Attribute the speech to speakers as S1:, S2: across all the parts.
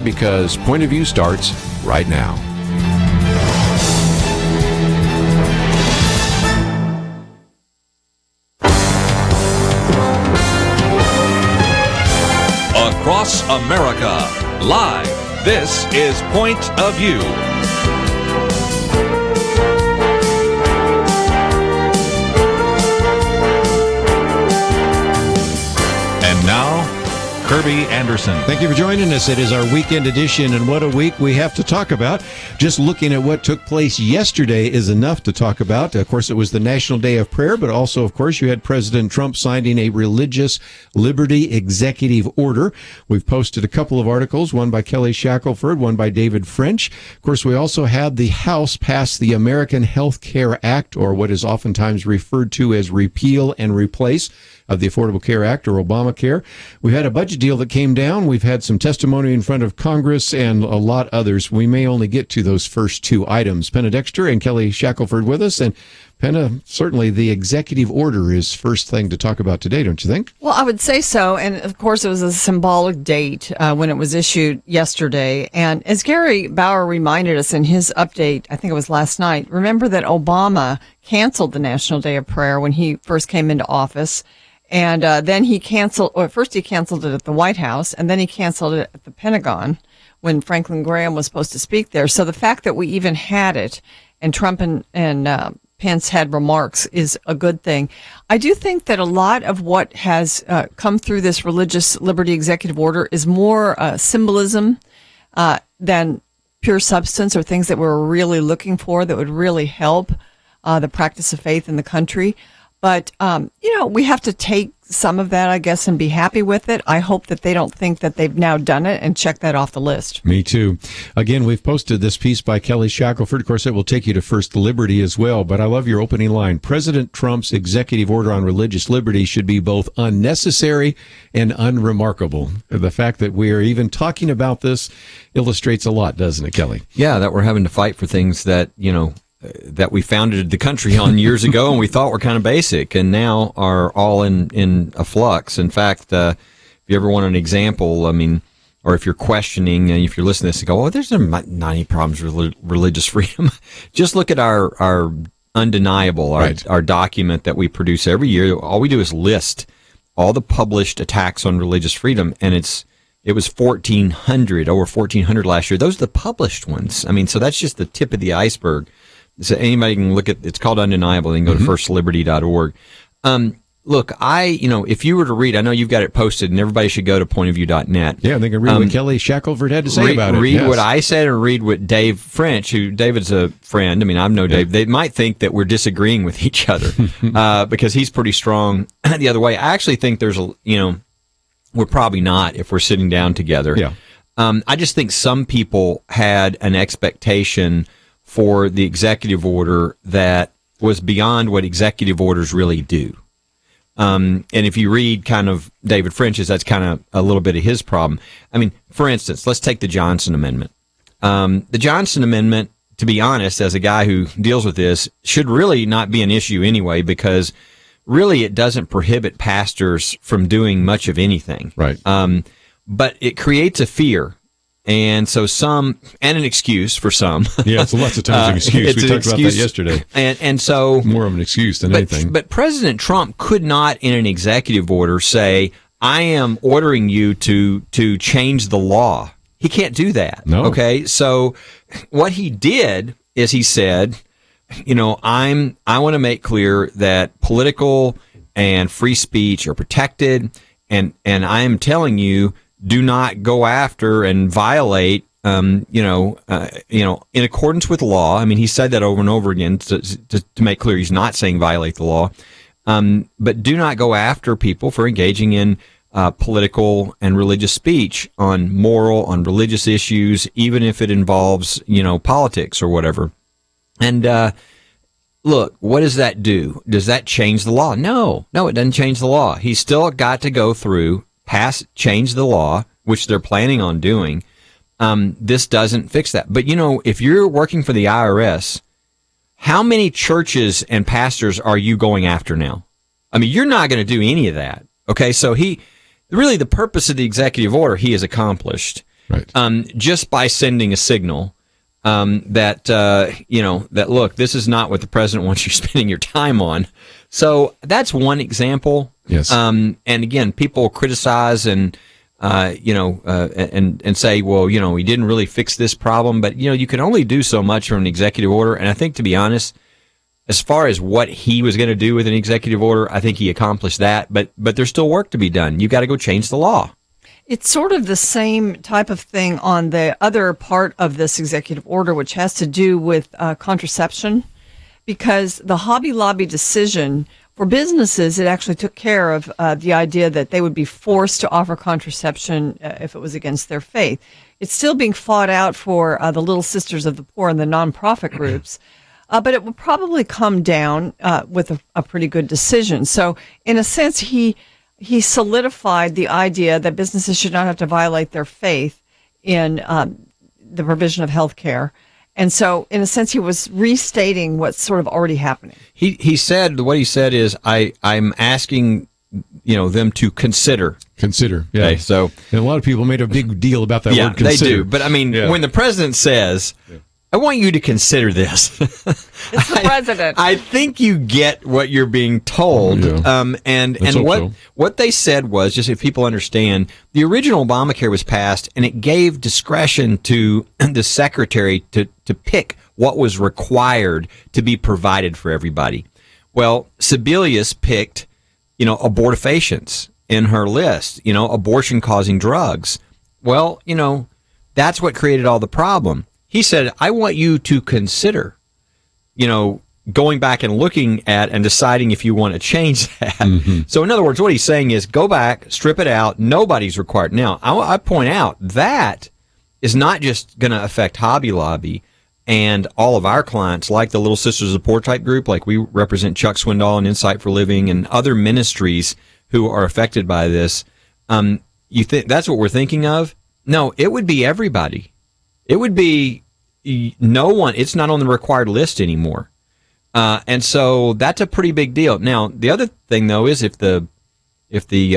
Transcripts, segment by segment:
S1: Because Point of View starts right now.
S2: Across America, live, this is Point of View. And now, Kerby Anderson.
S3: Thank you for joining us. It is our weekend edition, and what a week we have to talk about. Just looking at what took place yesterday is enough to talk about. Of course, it was the National Day of Prayer, but also, of course, you had President Trump signing a religious liberty executive order. We've posted a couple of articles, one by Kelly Shackelford, one by David French. Of course, we also had the House pass the American Health Care Act, or what is oftentimes referred to as repeal and replace of the Affordable Care Act, or Obamacare. We've had a budget deal that came down. We've had some testimony in front of Congress and a lot others. We may only get to those first two items. Penna Dexter and Kelly Shackelford with us. And Penna, certainly the executive order is first thing to talk about today, don't you think?
S4: Well, I would say so. And of course, it was a symbolic date when it was issued yesterday. And as Gary Bauer reminded us in his update, I think it was last night, remember that Obama canceled the National Day of Prayer when he first came into office. And then he canceled, or first he canceled it at the White House, and then he canceled it at the Pentagon when Franklin Graham was supposed to speak there. So the fact that we even had it, and Trump and Pence had remarks, is a good thing. I do think that a lot of what has come through this religious liberty executive order is more symbolism than pure substance, or things that we're really looking for that would really help the practice of faith in the country. But, we have to take some of that, I guess, and be happy with it. I hope that they don't think that they've now done it and check that off the list.
S3: Me too. Again, we've posted this piece by Kelly Shackelford. Of course, it will take you to First Liberty as well. But I love your opening line. President Trump's executive order on religious liberty should be both unnecessary and unremarkable. The fact that we are even talking about this illustrates a lot, doesn't it, Kelly?
S5: Yeah, that we're having to fight for things that, that we founded the country on years ago and we thought were kind of basic and now are all in a flux. In fact, if you ever want an example, or if you're questioning, and if you're listening to this and go, there's not any problems with religious freedom, just look at our undeniable, our document that we produce every year. All we do is list all the published attacks on religious freedom, and it was 1,400, over 1,400 last year. Those are the published ones. So that's just the tip of the iceberg. So anybody can look at, it's called Undeniable, and go to firstliberty.org. Look, if you were to read, I know you've got it posted, and everybody should go to pointofview.net.
S3: Yeah, they can read what Kelly Shackelford had to say about it.
S5: Read what I said, or read what Dave French, who David's a friend. I know Dave. They might think that we're disagreeing with each other because he's pretty strong the other way. I actually think there's we're probably not if we're sitting down together.
S3: Yeah.
S5: I just think some people had an expectation for the executive order that was beyond what executive orders really do. And if you read kind of David French's, that's kind of a little bit of his problem. For instance, let's take the Johnson Amendment. The Johnson Amendment, to be honest, as a guy who deals with this, should really not be an issue anyway, because really it doesn't prohibit pastors from doing much of anything.
S3: Right.
S5: But it creates a fear. And so and an excuse for some.
S3: Yeah, it's lots of times an excuse. We talked about that yesterday.
S5: And so
S3: more of an excuse than anything.
S5: But President Trump could not, in an executive order, say, I am ordering you to change the law. He can't do that.
S3: No.
S5: Okay. So what he did is he said, I want to make clear that political and free speech are protected, and I am telling you, do not go after and violate, in accordance with law. He said that over and over again to make clear he's not saying violate the law. But do not go after people for engaging in political and religious speech on religious issues, even if it involves, politics or whatever. And look, what does that do? Does that change the law? No, it doesn't change the law. He's still got to go through, change the law, which they're planning on doing. This doesn't fix that. But, if you're working for the IRS, how many churches and pastors are you going after now? You're not going to do any of that. Okay, so really the purpose of the executive order he has accomplished.
S3: Right.
S5: Just by sending a signal that look, this is not what the president wants you spending your time on. So that's one example.
S3: Yes.
S5: And again, people criticize and say, well, he didn't really fix this problem, but you can only do so much from an executive order. And I think, to be honest, as far as what he was going to do with an executive order, I think he accomplished that. But there's still work to be done. You've got to go change the law.
S4: It's sort of the same type of thing on the other part of this executive order, which has to do with contraception, because the Hobby Lobby decision for businesses, it actually took care of the idea that they would be forced to offer contraception if it was against their faith. It's still being fought out for the Little Sisters of the Poor and the nonprofit groups. But it will probably come down with a pretty good decision. So in a sense, he solidified the idea that businesses should not have to violate their faith in the provision of health care. And so, in a sense, he was restating what's sort of already happening.
S5: He said, what he said is, I'm asking, them to consider.
S3: Consider, yeah.
S5: Okay, so,
S3: and a lot of people made a big deal about that word consider.
S5: They do. But, when the president says, I want you to consider this.
S4: It's the president.
S5: I think you get what you're being told.
S3: Yeah.
S5: And what they said was, just if people understand, the original Obamacare was passed and it gave discretion to the secretary to pick what was required to be provided for everybody. Well, Sebelius picked, abortifacients in her list, abortion causing drugs. Well, that's what created all the problem. He said, I want you to consider, going back and looking at and deciding if you want to change that. Mm-hmm. So in other words, what he's saying is go back, strip it out. Nobody's required. Now, I point out that is not just going to affect Hobby Lobby and all of our clients, like the Little Sisters of the Poor type group, like we represent Chuck Swindoll and Insight for Living and other ministries who are affected by this. You think that's what we're thinking of? No, it would be everybody. It would be no one. It's not on the required list anymore. And so that's a pretty big deal. Now, the other thing, though, is if the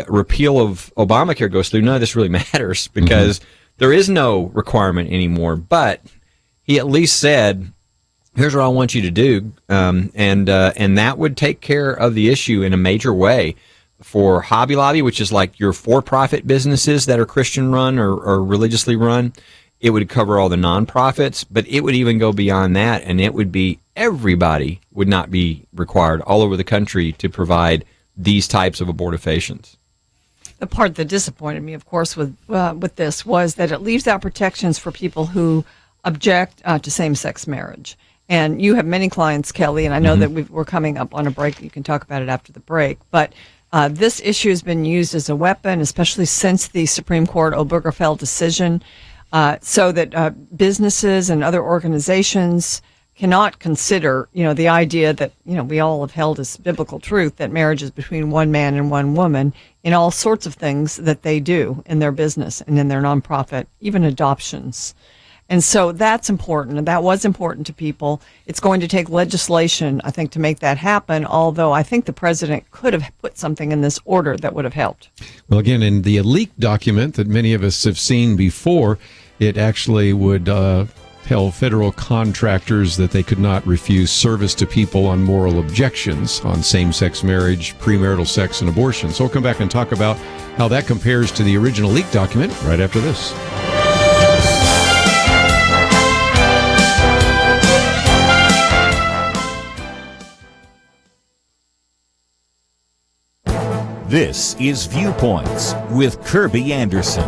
S5: repeal of Obamacare goes through, none of this really matters because there is no requirement anymore. But he at least said, here's what I want you to do. And that would take care of the issue in a major way for Hobby Lobby, which is like your for-profit businesses that are Christian run or religiously run. It would cover all the nonprofits, but it would even go beyond that, and it would be everybody would not be required all over the country to provide these types of abortifacients.
S4: The part that disappointed me, of course, with this was that it leaves out protections for people who object to same-sex marriage. And you have many clients, Kelly, and I know that we're coming up on a break. You can talk about it after the break, but this issue has been used as a weapon, especially since the Supreme Court Obergefell decision. So that businesses and other organizations cannot consider, the idea that, we all have held as biblical truth that marriage is between one man and one woman in all sorts of things that they do in their business and in their nonprofit, even adoptions. And so that's important, and that was important to people. It's going to take legislation, I think, to make that happen, although I think the president could have put something in this order that would have helped.
S3: Well, again, in the leaked document that many of us have seen before, it actually would tell federal contractors that they could not refuse service to people on moral objections on same-sex marriage, premarital sex, and abortion. So we'll come back and talk about how that compares to the original leaked document right after this.
S6: This is Viewpoints with Kerby Anderson.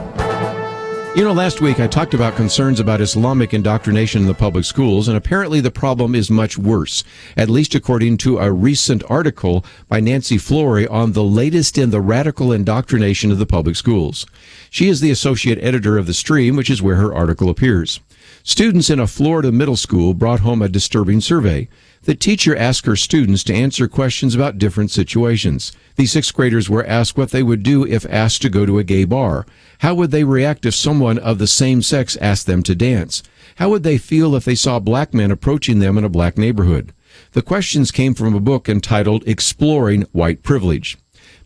S3: Last week I talked about concerns about Islamic indoctrination in the public schools, and apparently the problem is much worse, at least according to a recent article by Nancy Flory on the latest in the radical indoctrination of the public schools. She is the associate editor of The Stream, which is where her article appears. Students in a Florida middle school brought home a disturbing survey. The teacher asked her students to answer questions about different situations. The sixth graders were asked what they would do if asked to go to a gay bar. How would they react if someone of the same sex asked them to dance? How would they feel if they saw black men approaching them in a black neighborhood? The questions came from a book entitled Exploring White Privilege.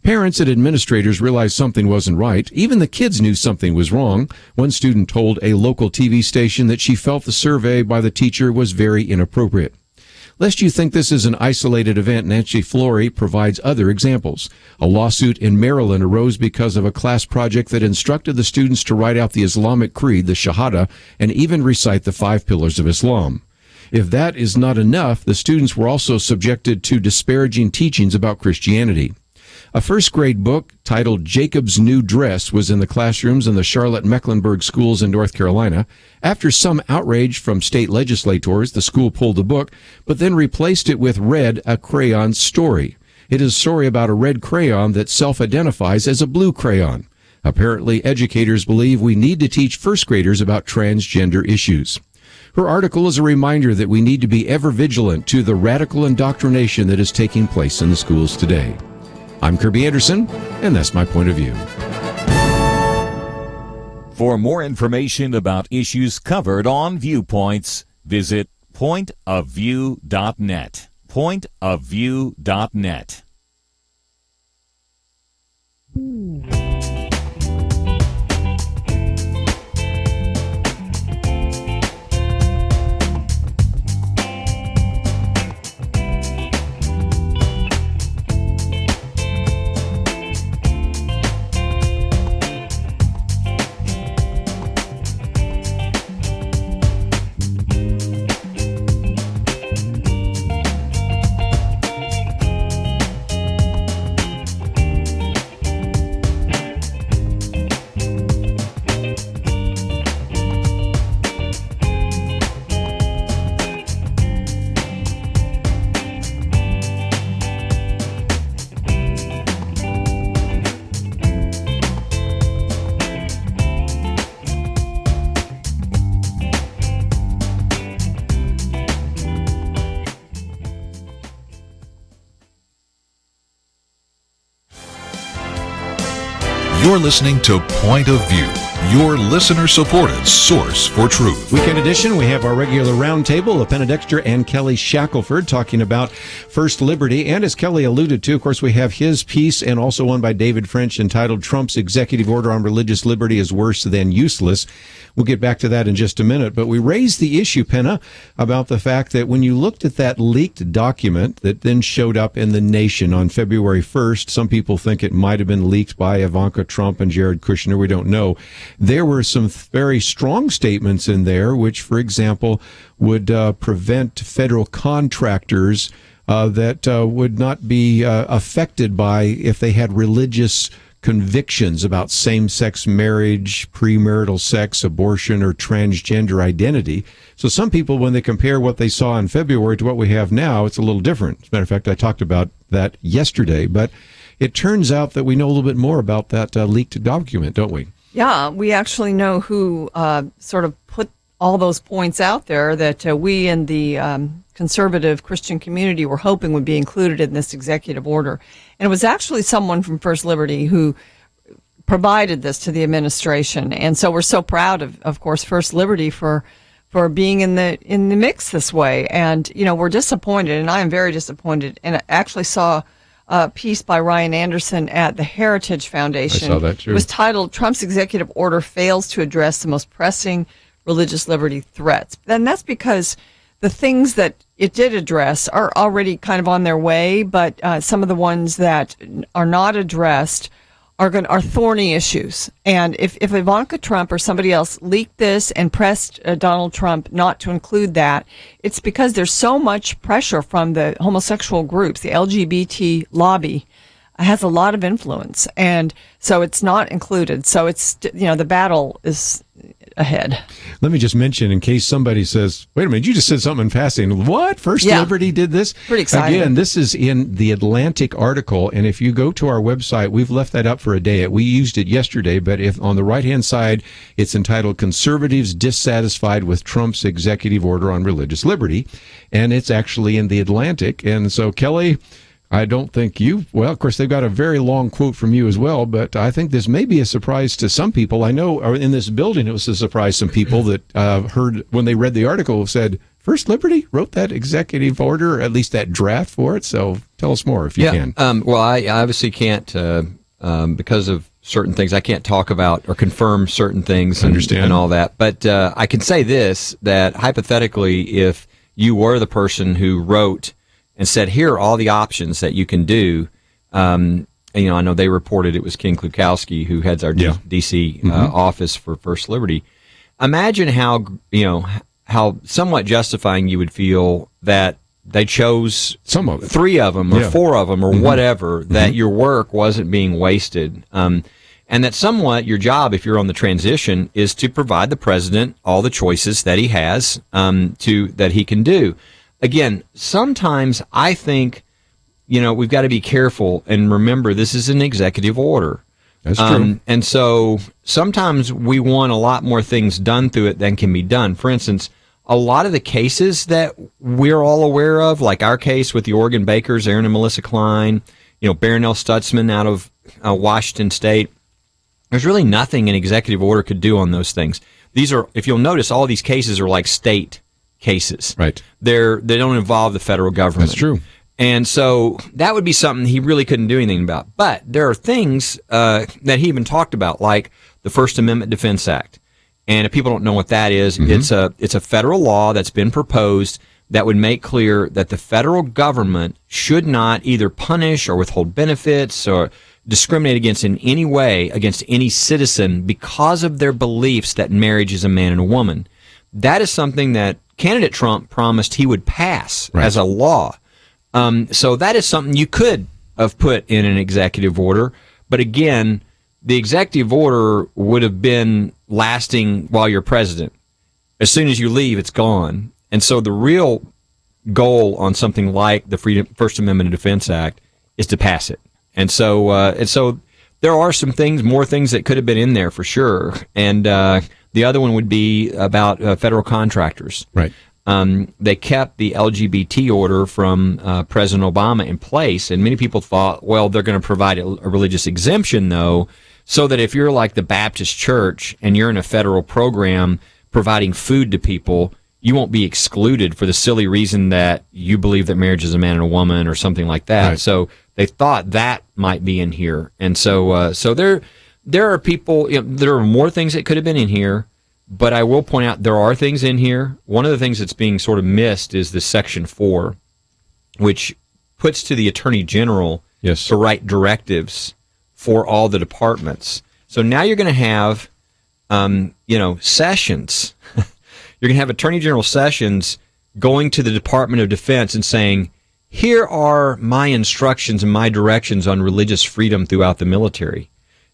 S3: Parents and administrators realized something wasn't right. Even the kids knew something was wrong. One student told a local TV station that she felt the survey by the teacher was very inappropriate. Lest you think this is an isolated event, Nancy Flory provides other examples. A lawsuit in Maryland arose because of a class project that instructed the students to write out the Islamic creed, the Shahada, and even recite the 5 pillars of Islam. If that is not enough, the students were also subjected to disparaging teachings about Christianity. A first-grade book titled Jacob's New Dress was in the classrooms in the Charlotte-Mecklenburg schools in North Carolina. After some outrage from state legislators, the school pulled the book, but then replaced it with Red, a Crayon Story. It is a story about a red crayon that self-identifies as a blue crayon. Apparently, educators believe we need to teach first graders about transgender issues. Her article is a reminder that we need to be ever vigilant to the radical indoctrination that is taking place in the schools today. I'm Kerby Anderson, and that's my point of view.
S6: For more information about issues covered on Viewpoints, visit pointofview.net. Pointofview.net.
S2: You're listening to Point of View, your listener-supported source for truth.
S3: Weekend edition, we have our regular roundtable of Penna, Dexter, and Kelly Shackelford talking about First Liberty. And as Kelly alluded to, of course, we have his piece and also one by David French entitled Trump's Executive Order on Religious Liberty is Worse Than Useless. We'll get back to that in just a minute. But we raised the issue, Penna, about the fact that when you looked at that leaked document that then showed up in The Nation on February 1st, some people think it might have been leaked by Ivanka Trump and Jared Kushner. We don't know. There were some very strong statements in there, which, for example, would prevent federal contractors that would not be affected by if they had religious convictions about same-sex marriage, premarital sex, abortion, or transgender identity. So some people, when they compare what they saw in February to what we have now, it's a little different. As a matter of fact, I talked about that yesterday, but it turns out that we know a little bit more about that leaked document, don't we?
S4: Yeah, we actually know who sort of put all those points out there that we in the conservative Christian community were hoping would be included in this executive order. And it was actually someone from First Liberty who provided this to the administration. And so we're so proud of course, First Liberty for being in the mix this way. And, you know, we're disappointed, and I am very disappointed. And I actually saw a piece by Ryan Anderson at the Heritage Foundation.
S3: I saw that too.
S4: It was titled, Trump's Executive Order Fails to Address the Most Pressing Religious Liberty Threats. And that's because the things that it did address are already kind of on their way, but some of the ones that are not addressed are thorny issues. And if Ivanka Trump or somebody else leaked this and pressed Donald Trump not to include that, it's because there's so much pressure from the homosexual groups. The LGBT lobby has a lot of influence, and so it's not included. So it's, you know, the battle is ahead.
S3: Let me just mention, in case somebody says, wait a minute, you just said something fascinating. What? First Liberty did this?
S4: Pretty exciting.
S3: Again, this is in the Atlantic article, and if you go to our website, we've left that up for a day. We used it yesterday, but if on the right-hand side, it's entitled Conservatives Dissatisfied with Trump's Executive Order on Religious Liberty, and it's actually in the Atlantic. And so, Kelly, I don't think well, of course, they've got a very long quote from you as well, but I think this may be a surprise to some people. I know in this building, it was a surprise. Some people that heard when they read the article said, First Liberty wrote that executive order, or at least that draft for it. So tell us more if you can.
S5: Well, I obviously can't, because of certain things, I can't talk about or confirm certain things and all that. But I can say this, that hypothetically, if you were the person who wrote and said, here are all the options that you can do, I know they reported it was Ken Klukowski, who heads our D.C. Office for First Liberty. Imagine how somewhat justifying you would feel that they chose
S3: some of it,
S5: 3 of them or 4 of them or whatever, that your work wasn't being wasted. And that somewhat your job, if you're on the transition, is to provide the president all the choices that he has that he can do. Again, sometimes I think, we've got to be careful and remember this is an executive order.
S3: That's true.
S5: And so sometimes we want a lot more things done through it than can be done. For instance, a lot of the cases that we're all aware of, like our case with the Oregon Bakers, Aaron and Melissa Klein, Barronelle Stutzman out of Washington State, there's really nothing an executive order could do on those things. These are, if you'll notice, all these cases are like state cases.
S3: Right.
S5: They don't involve the federal government.
S3: That's true.
S5: And so that would be something he really couldn't do anything about. But there are things that he even talked about, like the First Amendment Defense Act. And if people don't know what that is, it's a federal law that's been proposed that would make clear that the federal government should not either punish or withhold benefits or discriminate against in any way against any citizen because of their beliefs that marriage is a man and a woman. That is something that candidate Trump promised he would pass as a law. So that is something you could have put in an executive order. But again, the executive order would have been lasting while you're president. As soon as you leave, it's gone. And so the real goal on something like the First Amendment and Defense Act is to pass it. And so there are some things, more things that could have been in there for sure. And the other one would be about federal contractors.
S3: Right.
S5: They kept the LGBT order from President Obama in place, and many people thought, well, they're going to provide a religious exemption, though, so that if you're like the Baptist Church and you're in a federal program providing food to people, you won't be excluded for the silly reason that you believe that marriage is a man and a woman or something like that. Right. So they thought that might be in here, and so there are people. There are more things that could have been in here. But I will point out there are things in here. One of the things that's being sort of missed is the Section 4, which puts to the Attorney General to write directives for all the departments. So now you're going to have, sessions. You're going to have Attorney General Sessions going to the Department of Defense and saying, here are my instructions and my directions on religious freedom throughout the military.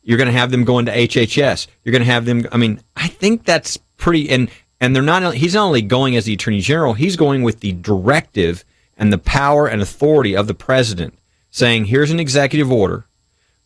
S5: You're going to have them going to HHS. You're going to have them. I mean, I think that's pretty. And they're not. He's not only going as the Attorney General. He's going with the directive and the power and authority of the president, saying, "Here's an executive order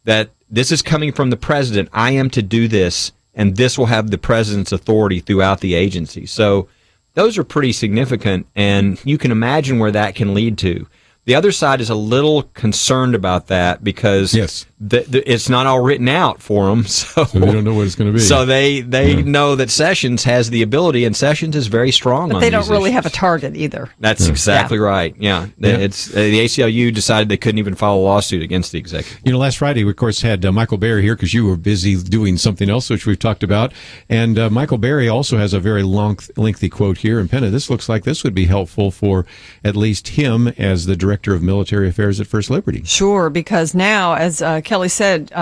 S5: that this is coming from the president. I am to do this, and this will have the president's authority throughout the agency." So those are pretty significant, and you can imagine where that can lead to. The other side is a little concerned about that because it's not all written out for them. So
S3: they don't know what it's going to be.
S5: So they know that Sessions has the ability, and Sessions is very strong on these issues.
S4: But they don't really have a target either.
S5: That's exactly right. Yeah. It's the ACLU decided they couldn't even file a lawsuit against the executive.
S3: Last Friday, we, of course, had Michael Berry here because you were busy doing something else, which we've talked about. And Michael Berry also has a very lengthy quote here. And Penna, this looks like this would be helpful for at least him as the Director of Military Affairs at First Liberty.
S4: Sure, because now, as Kelly said,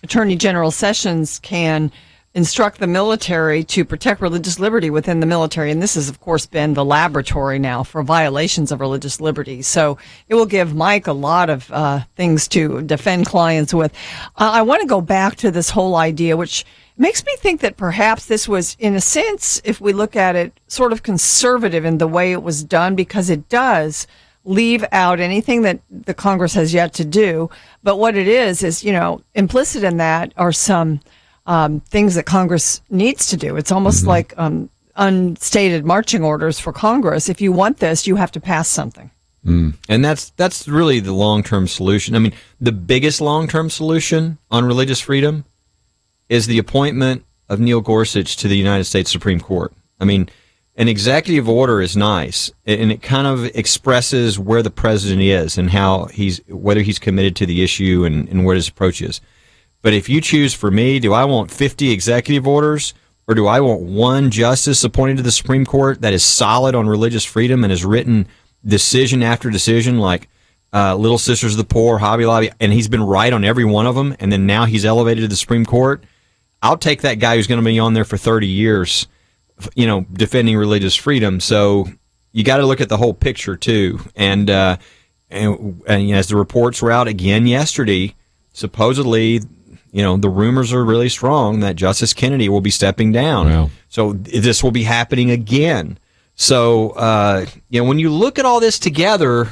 S4: Attorney General Sessions can instruct the military to protect religious liberty within the military. And this has, of course, been the laboratory now for violations of religious liberty. So it will give Mike a lot of things to defend clients with. I want to go back to this whole idea, which makes me think that perhaps this was, in a sense, if we look at it, sort of conservative in the way it was done, because it does leave out anything that the Congress has yet to do. But what it is, implicit in that are some things that Congress needs to do. It's almost like unstated marching orders for Congress. If you want this, you have to pass something.
S5: And that's really the long-term solution. I mean, the biggest long-term solution on religious freedom is the appointment of Neil Gorsuch to the United States Supreme Court. I mean, an executive order is nice, and it kind of expresses where the president is and how whether he's committed to the issue and where his approach is. But if you choose for me, do I want 50 executive orders, or do I want one justice appointed to the Supreme Court that is solid on religious freedom and has written decision after decision like Little Sisters of the Poor, Hobby Lobby, and he's been right on every one of them, and then now he's elevated to the Supreme Court? I'll take that guy who's going to be on there for 30 years, defending religious freedom. So you got to look at the whole picture too. And as the reports were out again yesterday, supposedly, the rumors are really strong that Justice Kennedy will be stepping down.
S3: Wow.
S5: So this will be happening again. So, when you look at all this together,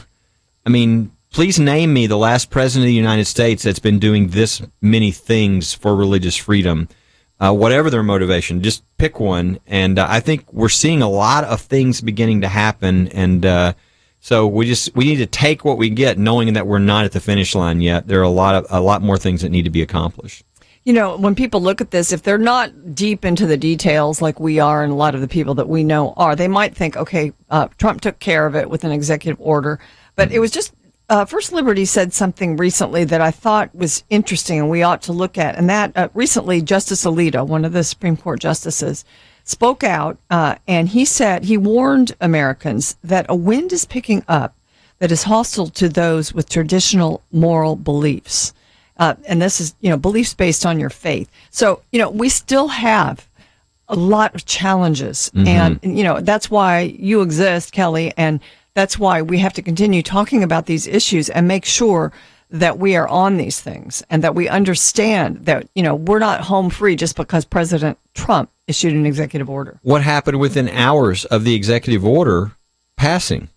S5: please name me the last president of the United States that's been doing this many things for religious freedom. Whatever their motivation, just pick one. And I think we're seeing a lot of things beginning to happen. And so we need to take what we get, knowing that we're not at the finish line yet. There are a lot more things that need to be accomplished.
S4: When people look at this, if they're not deep into the details like we are and a lot of the people that we know are, they might think, okay, Trump took care of it with an executive order. But it was just First Liberty said something recently that I thought was interesting and we ought to look at. And that recently, Justice Alito, one of the Supreme Court justices, spoke out and he warned Americans that a wind is picking up that is hostile to those with traditional moral beliefs. And this is, beliefs based on your faith. So, we still have a lot of challenges. Mm-hmm. And, that's why you exist, Kelly, and that's why we have to continue talking about these issues and make sure that we are on these things and that we understand that, we're not home free just because President Trump issued an executive order.
S5: What happened within hours of the executive order passing?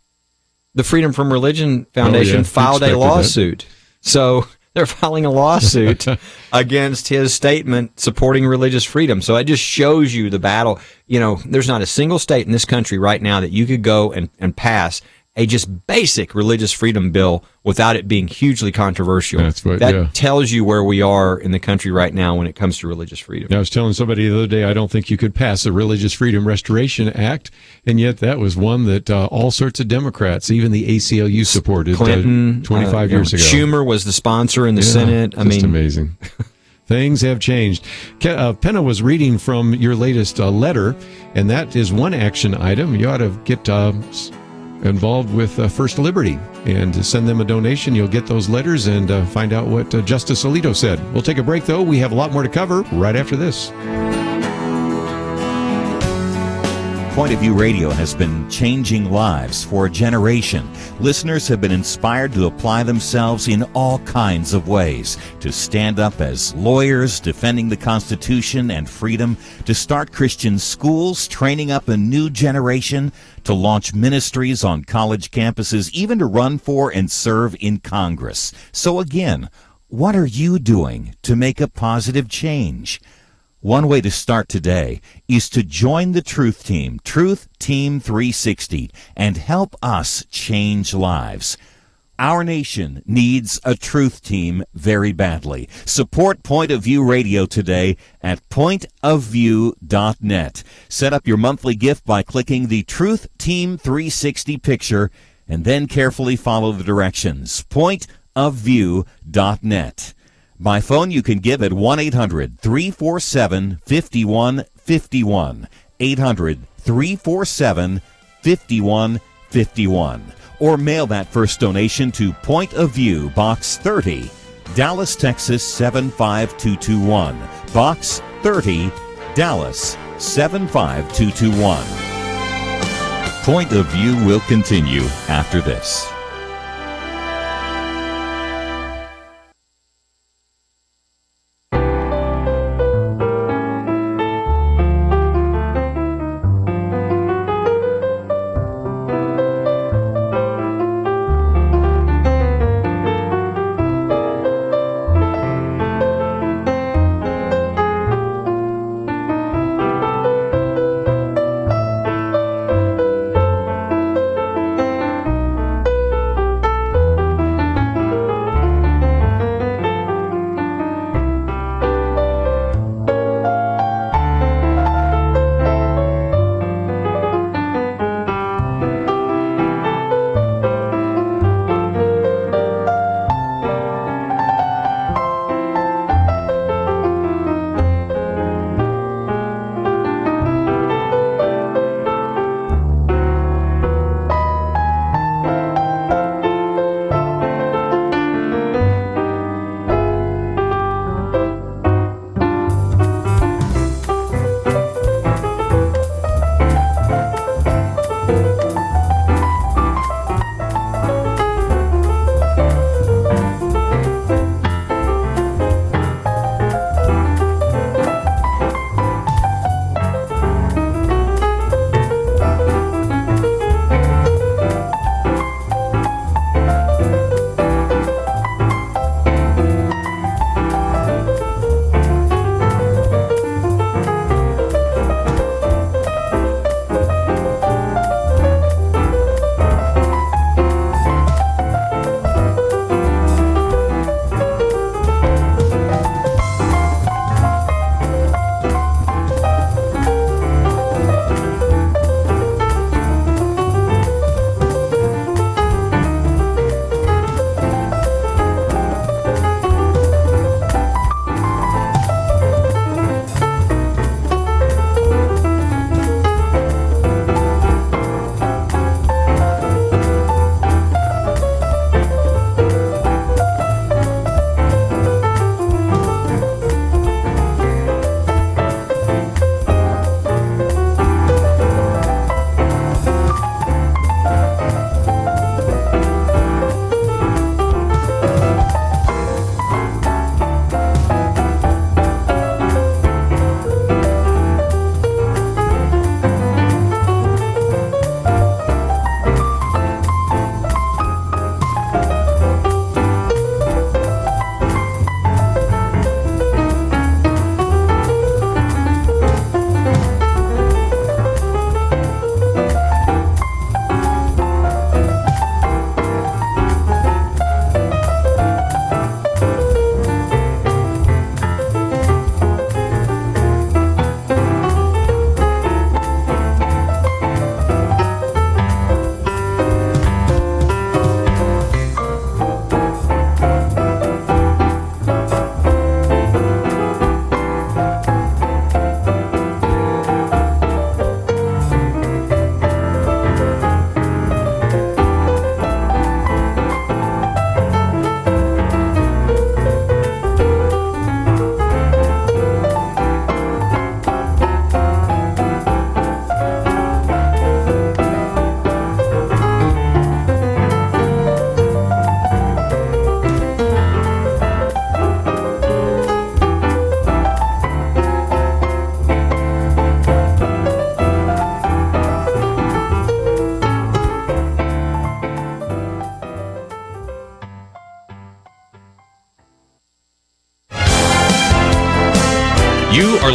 S5: The Freedom from Religion Foundation filed a lawsuit. So they're filing a lawsuit against his statement supporting religious freedom. So it just shows you the battle. There's not a single state in this country right now that you could go and pass a just basic religious freedom bill without it being hugely controversial. That tells you where we are in the country right now when it comes to religious freedom.
S3: I was telling somebody the other day, I don't think you could pass a Religious Freedom Restoration Act, and yet that was one that all sorts of Democrats, even the ACLU, supported.
S5: Clinton,
S3: 25 years ago.
S5: Schumer was the sponsor in the Senate.
S3: Amazing. Things have changed. Penna was reading from your latest letter, and that is one action item. You ought to get involved with First Liberty and send them a donation. You'll get those letters and find out what Justice Alito said. We'll take a break, though. We have a lot more to cover right after this.
S6: Point of View Radio has been changing lives for a generation. Listeners have been inspired to apply themselves in all kinds of ways, to stand up as lawyers defending the Constitution and freedom, to start Christian schools, training up a new generation, to launch ministries on college campuses, even to run for and serve in Congress. So again, what are you doing to make a positive change? One way to start today is to join the Truth Team, Truth Team 360, and help us change lives. Our nation needs a Truth Team very badly. Support Point of View Radio today at pointofview.net. Set up your monthly gift by clicking the Truth Team 360 picture and then carefully follow the directions. pointofview.net. By phone, you can give at 1-800-347-5151, 800-347-5151, or mail that first donation to Point of View, Box 30, Dallas, Texas 75221, Box 30, Dallas 75221. Point of View will continue after this.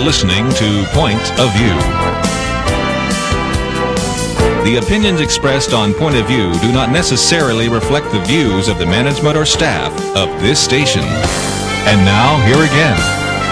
S2: listening to Point of View. The opinions expressed on Point of View do not necessarily reflect the views of the management or staff of this station. And now, here again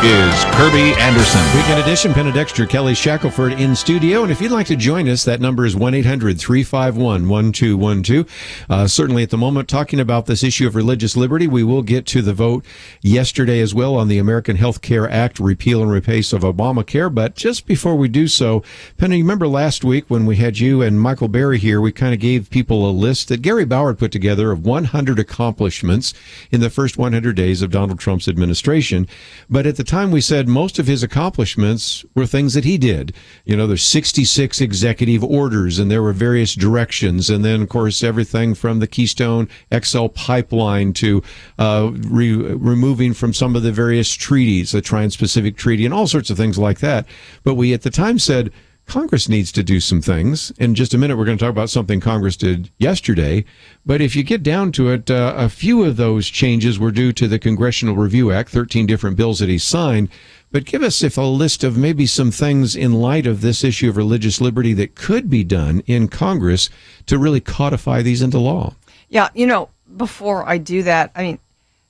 S2: is Kerby Anderson.
S3: Weekend edition, Penna, Dexter, Kelly, Shackelford in studio. And if you'd like to join us, that number is 1-800-351-1212. Certainly at the moment, talking about this issue of religious liberty, we will get to the vote yesterday as well on the American Health Care Act, repeal and replace of Obamacare. But just before we do so, Penna, you remember last week when we had you and Michael Berry here, we kind of gave people a list that Gary Bauer put together of 100 accomplishments in the first 100 days of Donald Trump's administration. But at the time we said most of his accomplishments were things that he did. You know, there's 66 executive orders and there were various directions. And then, of course, everything from the Keystone XL pipeline to removing from some of the various treaties, the Trans-Pacific Treaty and all sorts of things like that. But we at the time said, Congress needs to do some things. In just a minute, we're going to talk about something Congress did yesterday. But if you get down to it, a few of those changes were due to the Congressional Review Act, 13 different bills that he signed. But give us a list of maybe some things in light of this issue of religious liberty that could be done in Congress to really codify these into law.
S4: Yeah, you know, before I do that, I mean,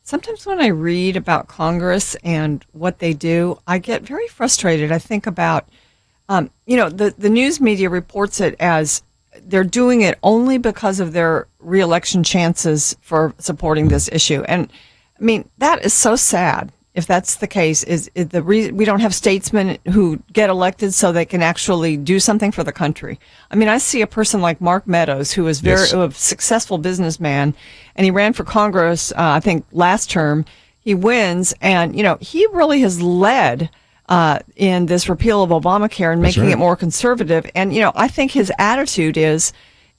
S4: sometimes when I read about Congress and what they do, I get very frustrated. I think about you know, the news media reports it as they're doing it only because of their reelection chances for supporting this issue. And I mean, that is so sad. If that's the case, is the reason we don't have statesmen who get elected so they can actually do something for the country. I mean, I see a person like Mark Meadows, who is a successful businessman, and he ran for Congress, I think last term. He wins, and, you know, he really has led in this repeal of Obamacare and making it more conservative. And, you know, I think his attitude is,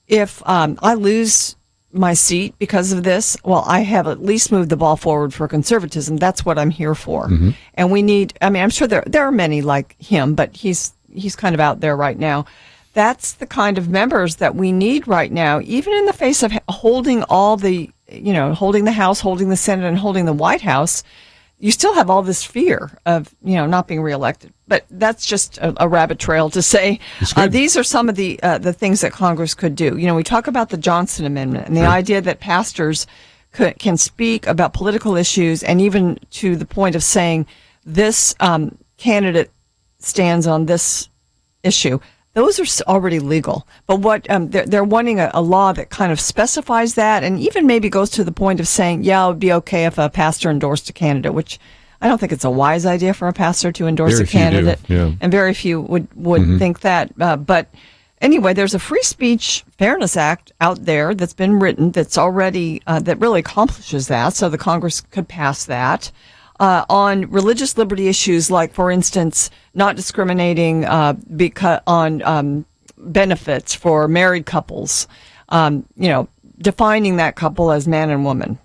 S4: if I lose my seat because of this, well, I have at least moved the ball forward for conservatism. That's what I'm here for. Mm-hmm. And we need, I mean, I'm sure there are many like him, but he's kind of out there right now. That's the kind of members that we need right now, even in the face of holding all the, you know, holding the House, holding the Senate, and holding the White House. You still have all this fear of, you know, not being reelected. But that's just a rabbit trail to say these are some of the things that Congress could do. You know, we talk about the Johnson Amendment and the idea that pastors can speak about political issues, and even to the point of saying this candidate stands on this issue. Those are already legal. But what they're wanting a law that kind of specifies that, and even maybe goes to the point of saying, yeah, it would be okay if a pastor endorsed a candidate, which I don't think it's a wise idea for a pastor to endorse a candidate. And very few would think that. But anyway, there's a Free Speech Fairness Act out there that's been written that's already, that really accomplishes that. So the Congress could pass that. On religious liberty issues, like, for instance, not discriminating on benefits for married couples, you know, defining that couple as man and woman,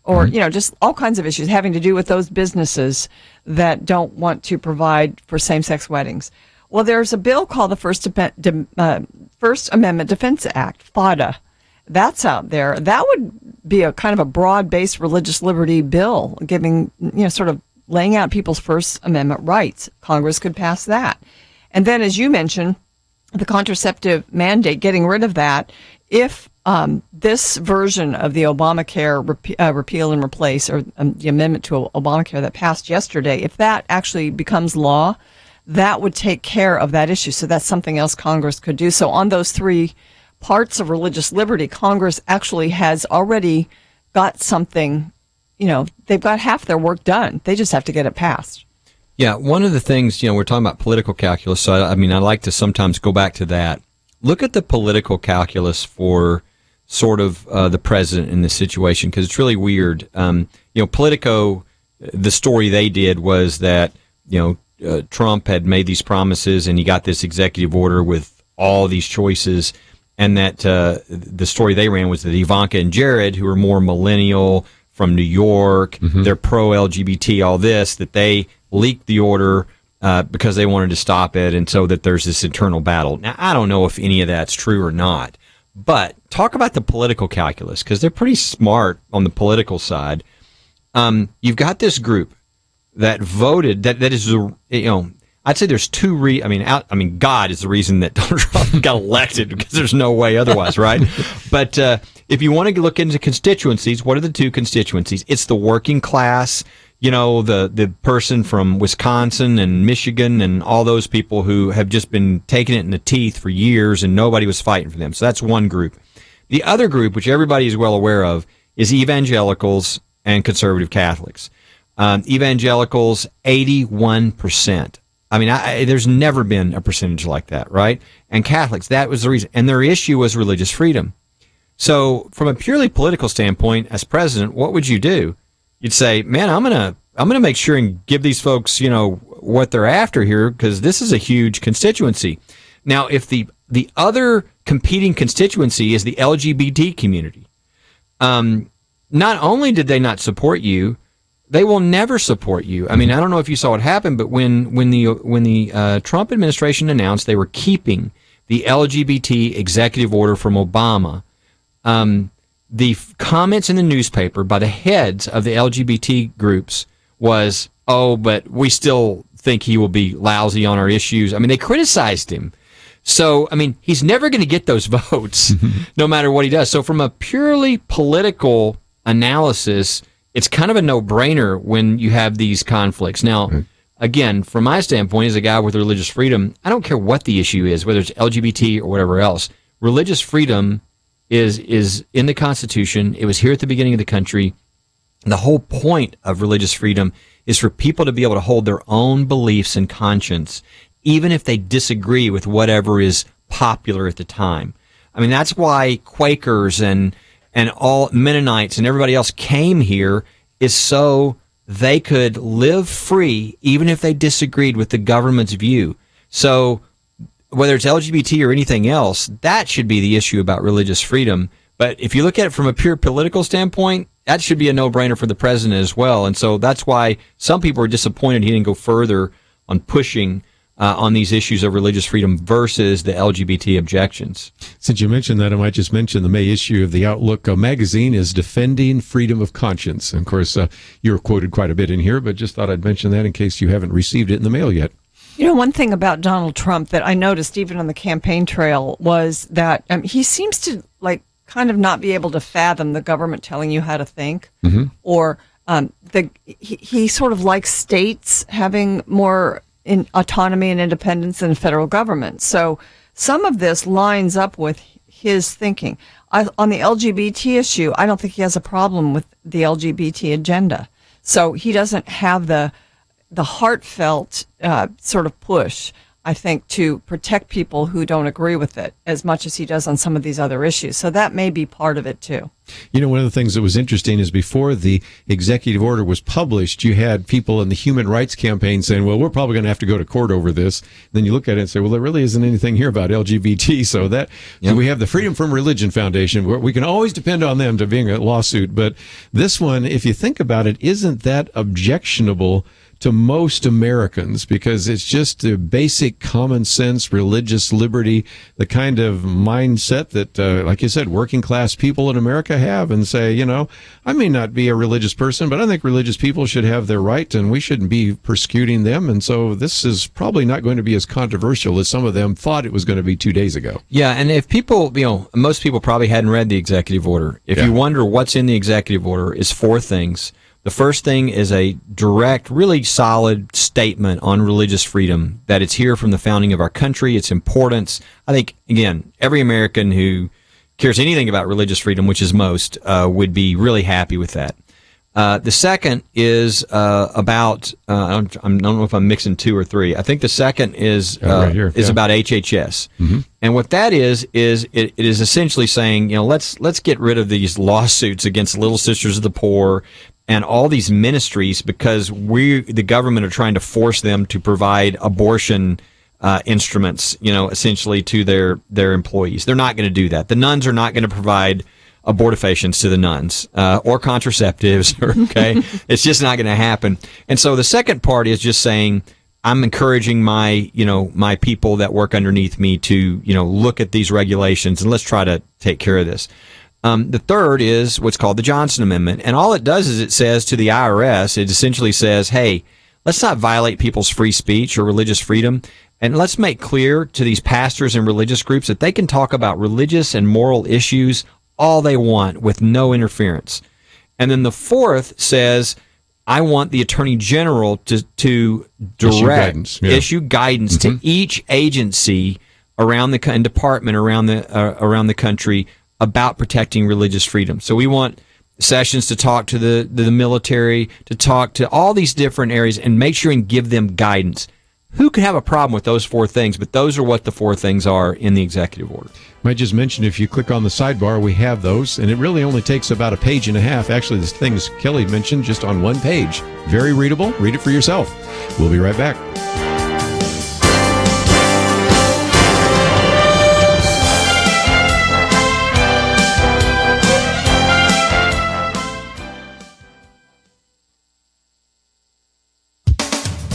S4: or, you know, just all kinds of issues having to do with those businesses that don't want to provide for same-sex weddings. Well, there's a bill called the First Amendment Defense Act, FADA. That's out there. That would be a kind of a broad-based religious liberty bill, giving, you know, sort of laying out people's First Amendment rights. Congress could pass that. And then, as you mentioned, the contraceptive mandate, getting rid of that. If this version of the Obamacare repeal and replace, or the amendment to Obamacare that passed yesterday, if that actually becomes law, that would take care of that issue. So that's something else Congress could do. So on those three parts of religious liberty, Congress actually has already got something, you know, they've got half their work done. They just have to get it passed.
S5: Yeah, one of the things, you know, we're talking about political calculus, so I mean, I like to sometimes go back to that. Look at the political calculus for sort of the president in this situation, because it's really weird. You know, Politico, the story they did was that, you know, Trump had made these promises and he got this executive order with all these choices. And that the story they ran was that Ivanka and Jared, who are more millennial from New York, they're pro-LGBT, all this, that they leaked the order because they wanted to stop it, and so that there's this internal battle. Now, I don't know if any of that's true or not, but talk about the political calculus, because they're pretty smart on the political side. You've got this group that voted, that is, you know, I'd say there's two God is the reason that Donald Trump got elected, because there's no way otherwise, right? But if you want to look into constituencies, what are the two constituencies? It's the working class, the person from Wisconsin and Michigan and all those people who have just been taking it in the teeth for years and nobody was fighting for them. So that's one group. The other group, which everybody is well aware of, is evangelicals and conservative Catholics. Evangelicals, 81%. I mean, there's never been a percentage like that, right? And Catholics, that was the reason. And their issue was religious freedom. So from a purely political standpoint, as president, what would you do? You'd say, man, I'm gonna make sure and give these folks, what they're after here, because this is a huge constituency. Now, if the other competing constituency is the LGBT community, not only did they not support you, they will never support you. I mean, I don't know if you saw what happened, but when the Trump administration announced they were keeping the LGBT executive order from Obama, the comments in the newspaper by the heads of the LGBT groups was, "Oh, but we still think he will be lousy on our issues." I mean, they criticized him. So, I mean, he's never going to get those votes, no matter what he does. So, from a purely political analysis, it's kind of a no-brainer when you have these conflicts. Now, again, from my standpoint as a guy with religious freedom, I don't care what the issue is, whether it's LGBT or whatever else. Religious freedom is in the Constitution. It was here at the beginning of the country. And the whole point of religious freedom is for people to be able to hold their own beliefs and conscience, even if they disagree with whatever is popular at the time. I mean, that's why Quakers and all Mennonites and everybody else came here, is so they could live free even if they disagreed with the government's view. So whether it's LGBT or anything else, that should be the issue about religious freedom. But if you look at it from a pure political standpoint, that should be a no-brainer for the president as well. And so that's why some people are disappointed he didn't go further on pushing on these issues of religious freedom versus the LGBT objections.
S3: Since you mentioned that, I might just mention the May issue of the Outlook magazine is Defending Freedom of Conscience. And of course, you were quoted quite a bit in here, but just thought I'd mention that in case you haven't received it in the mail yet.
S4: One thing about Donald Trump that I noticed even on the campaign trail was that he seems to kind of not be able to fathom the government telling you how to think, or he sort of likes states having more in autonomy and independence than the federal government. So some of this lines up with his thinking. On the LGBT issue, I don't think he has a problem with the LGBT agenda. So he doesn't have the heartfelt sort of push, I think, to protect people who don't agree with it as much as he does on some of these other issues. So that may be part of it, too.
S3: One of the things that was interesting is before the executive order was published, you had people in the human rights campaign saying, well, we're probably going to have to go to court over this. Then you look at it and say, well, there really isn't anything here about LGBT. So so we have the Freedom from Religion Foundation, where we can always depend on them to being a lawsuit. But this one, if you think about it, isn't that objectionable to most Americans, because it's just the basic common sense, religious liberty, the kind of mindset that, like you said, working class people in America have, and say, I may not be a religious person, but I think religious people should have their right and we shouldn't be persecuting them. And so this is probably not going to be as controversial as some of them thought it was going to be 2 days ago.
S5: Yeah. And if people, most people probably hadn't read the executive order. If you wonder what's in the executive order, is 4 things. The first thing is a direct, really solid statement on religious freedom, that it's here from the founding of our country, its importance. I think, again, every American who cares anything about religious freedom, which is most, would be really happy with that. The second is about, I don't know if I'm mixing 2 or 3. I think the second is about HHS. Mm-hmm. And what that is it is essentially saying, let's get rid of these lawsuits against Little Sisters of the Poor and all these ministries, because the government are trying to force them to provide abortion instruments, essentially to their employees. They're not going to do that. The nuns are not going to provide abortifacients to the nuns or contraceptives. Okay, it's just not going to happen. And so the second part is just saying, I'm encouraging my people that work underneath me to look at these regulations and let's try to take care of this. The third is what's called the Johnson Amendment. And all it does is it says to the IRS, it essentially says, hey, let's not violate people's free speech or religious freedom. And let's make clear to these pastors and religious groups that they can talk about religious and moral issues all they want with no interference. And then the fourth says, I want the Attorney General to direct, issue guidance to each agency around the and department around the country about protecting religious freedom. So we want Sessions to talk to the military, to talk to all these different areas and make sure and give them guidance. Who could have a problem with those four things? But those are what the four things are in the executive order.
S3: Might just mention, if you click on the sidebar, we have those, and it really only takes about a page and a half. Actually, the things Kelly mentioned just on one page. Very readable. Read it for yourself. We'll be right back.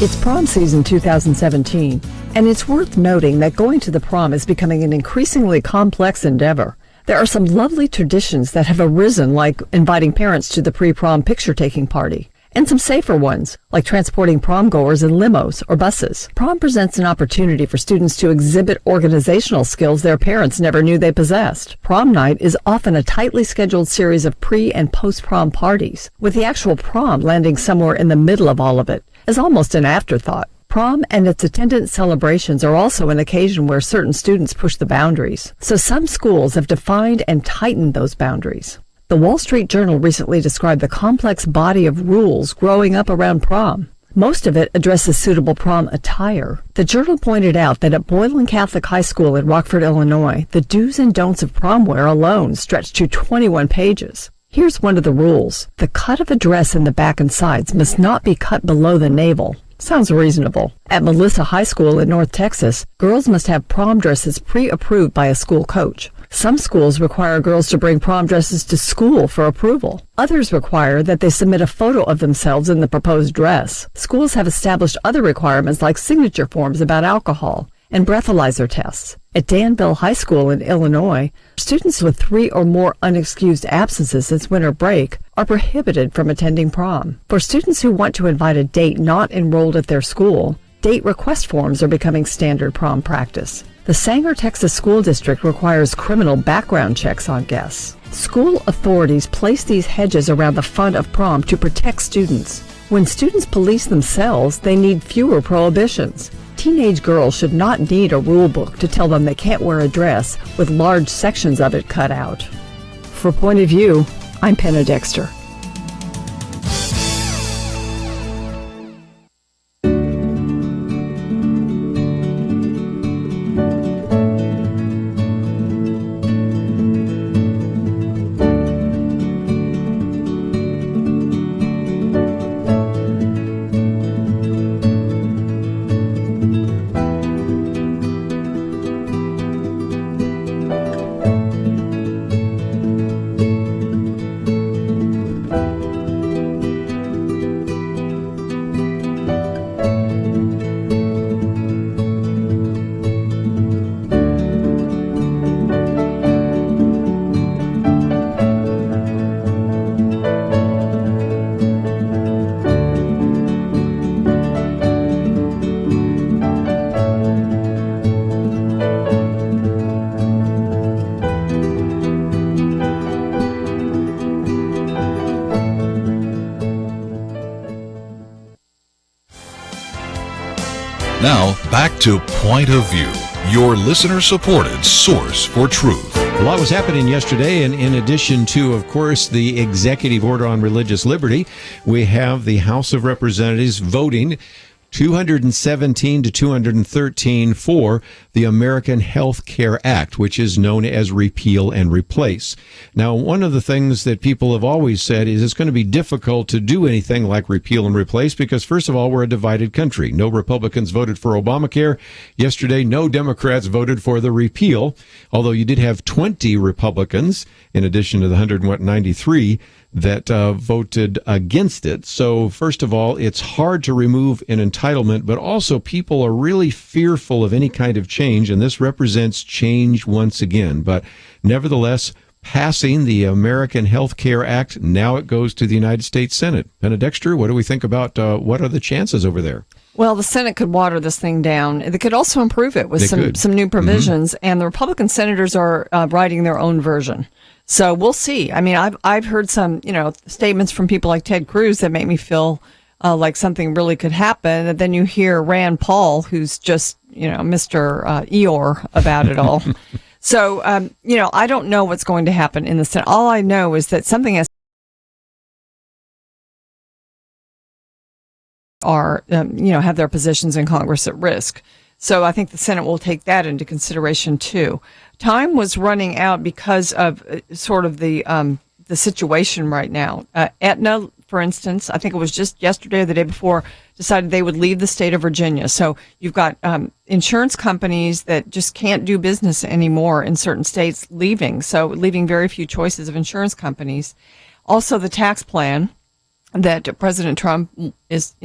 S4: It's prom season 2017, and it's worth noting that going to the prom is becoming an increasingly complex endeavor. There are some lovely traditions that have arisen, like inviting parents to the pre-prom picture-taking party, and some safer ones, like transporting prom-goers in limos or buses. Prom presents an opportunity for students to exhibit organizational skills their parents never knew they possessed. Prom night is often a tightly scheduled series of pre- and post-prom parties, with the actual prom landing somewhere in the middle of all of it, as almost an afterthought. Prom and its attendant celebrations are also an occasion where certain students push the boundaries. So some schools have defined and tightened those boundaries. The Wall Street Journal recently described the complex body of rules growing up around prom. Most of it addresses suitable prom attire. The Journal pointed out that at Boylan Catholic High School in Rockford, Illinois, the do's and don'ts of prom wear alone stretch to 21 pages. Here's one of the rules. The cut of a dress in the back and sides must not be cut below the navel. Sounds reasonable. At Melissa High School in North Texas, girls must have prom dresses pre-approved by a school coach. Some schools require girls to bring prom dresses to school for approval. Others require that they submit a photo of themselves in the proposed dress. Schools have established other requirements like signature forms about alcohol and breathalyzer tests. At Danville High School in Illinois, students with 3 or more unexcused absences since winter break are prohibited from attending prom. For students who want to invite a date not enrolled at their school, date request forms are becoming standard prom practice. The Sanger, Texas School District requires criminal background checks on guests. School authorities place these hedges around the front of prom to protect students. When students police themselves, they need fewer prohibitions. Teenage girls should not need a rule book to tell them they can't wear a dress with large sections of it cut out. For Point of View, I'm Penna Dexter.
S2: Now, back to Point of View, your listener-supported source for truth.
S3: A lot was happening yesterday, and in addition to, of course, the executive order on religious liberty, we have the House of Representatives voting 217 to 213 for the American Health Care Act, which is known as repeal and replace. Now, one of the things that people have always said is it's going to be difficult to do anything like repeal and replace because, first of all, we're a divided country. No Republicans voted for Obamacare. Yesterday, no Democrats voted for the repeal, although you did have 20 Republicans, in addition to the 193 that voted against it. So, first of all, it's hard to remove an entitlement, but also people are really fearful of any kind of change, and this represents change once again. But nevertheless, passing the American Health Care Act. Now it goes to the United States Senate. Penna, Dexter, what do we think about what are the chances over there?
S4: Well, the Senate could water this thing down. They could also improve it with some new provisions, and the Republican senators are writing their own version. So we'll see. I mean, I've heard some statements from people like Ted Cruz that make me feel like something really could happen. And then you hear Rand Paul, who's just Mr. Eeyore about it all. So I don't know what's going to happen in the Senate. All I know is that something has have their positions in Congress at risk. So I think the Senate will take that into consideration too. Time was running out because of sort of the situation right now. Aetna, for instance, I think it was just yesterday or the day before, decided they would leave the state of Virginia. So you've got insurance companies that just can't do business anymore in certain states leaving very few choices of insurance companies. Also, the tax plan that President Trump is,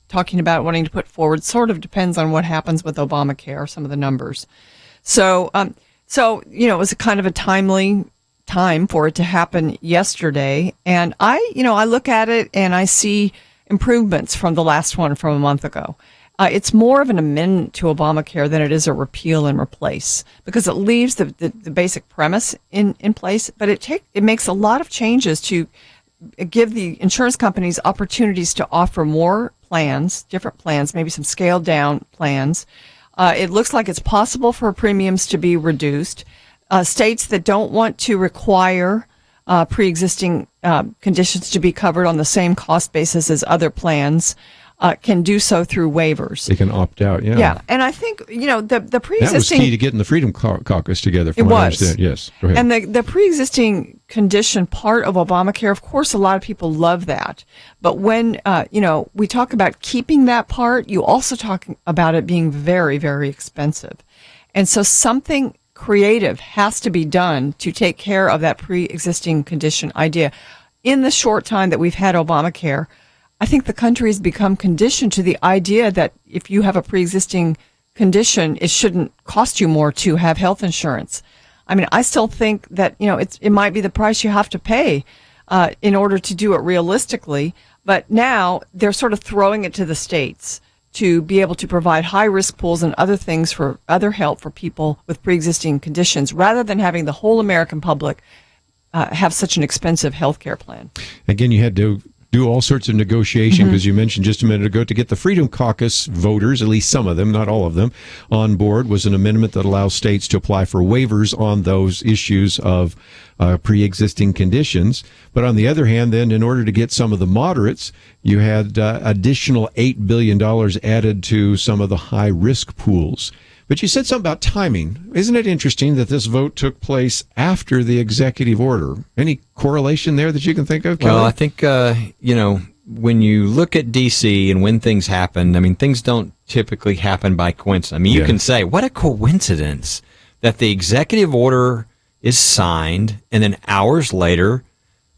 S4: talking about wanting to put forward sort of depends on what happens with Obamacare, some of the numbers. So it was a kind of a timely time for it to happen yesterday. And I look at it and I see improvements from the last one from a month ago. It's more of an amendment to Obamacare than it is a repeal and replace, because it leaves the basic premise in place, but it makes a lot of changes to give the insurance companies opportunities to offer more plans, different plans, maybe some scaled down plans. It looks like it's possible for premiums to be reduced. States that don't want to require pre-existing conditions to be covered on the same cost basis as other plans can do so through waivers.
S3: They can opt out, yeah.
S4: Yeah, and I think, the pre-existing...
S3: That was key to getting the Freedom Caucus together, from what I understand. Yes, go ahead.
S4: And the pre-existing condition part of Obamacare, of course, a lot of people love that. But when, we talk about keeping that part, you also talk about it being very, very expensive. And so something creative has to be done to take care of that pre-existing condition idea. In the short time that we've had Obamacare, I think the country has become conditioned to the idea that if you have a pre-existing condition, it shouldn't cost you more to have health insurance. I mean, I still think that, it might be the price you have to pay in order to do it realistically. But now they're sort of throwing it to the states to be able to provide high risk pools and other things for other help for people with pre-existing conditions, rather than having the whole American public have such an expensive health care plan.
S3: Again, you had to do all sorts of negotiation, because you mentioned just a minute ago, to get the Freedom Caucus voters, at least some of them, not all of them, on board was an amendment that allows states to apply for waivers on those issues of pre-existing conditions. But on the other hand, then, in order to get some of the moderates, you had additional $8 billion added to some of the high-risk pools. But you said something about timing. Isn't it interesting that this vote took place after the executive order? Any correlation there that you can think of, Kelly?
S5: Well, I think, when you look at D.C. and when things happen, I mean, things don't typically happen by coincidence. I mean, you can say, what a coincidence that the executive order is signed, and then hours later,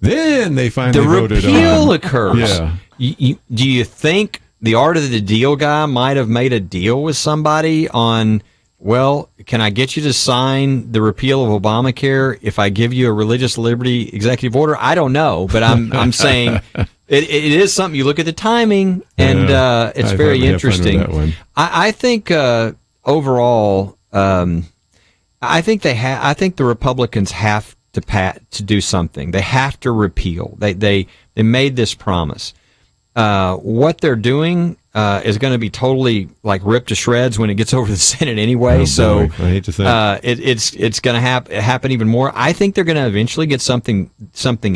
S3: then they finally voted on
S5: the repeal occurs. Yeah. Do you think the art of the deal guy might have made a deal with somebody on, well, can I get you to sign the repeal of Obamacare if I give you a religious liberty executive order? I don't know, but I'm saying it is something. You look at the timing, and it's very interesting. I think overall, I think the Republicans have to do something. They have to repeal. They made this promise. What they're doing is going to be totally ripped to shreds when it gets over to the Senate anyway.
S3: Oh,
S5: so
S3: I hate to think.
S5: It's going to happen even more. I think they're going to eventually get something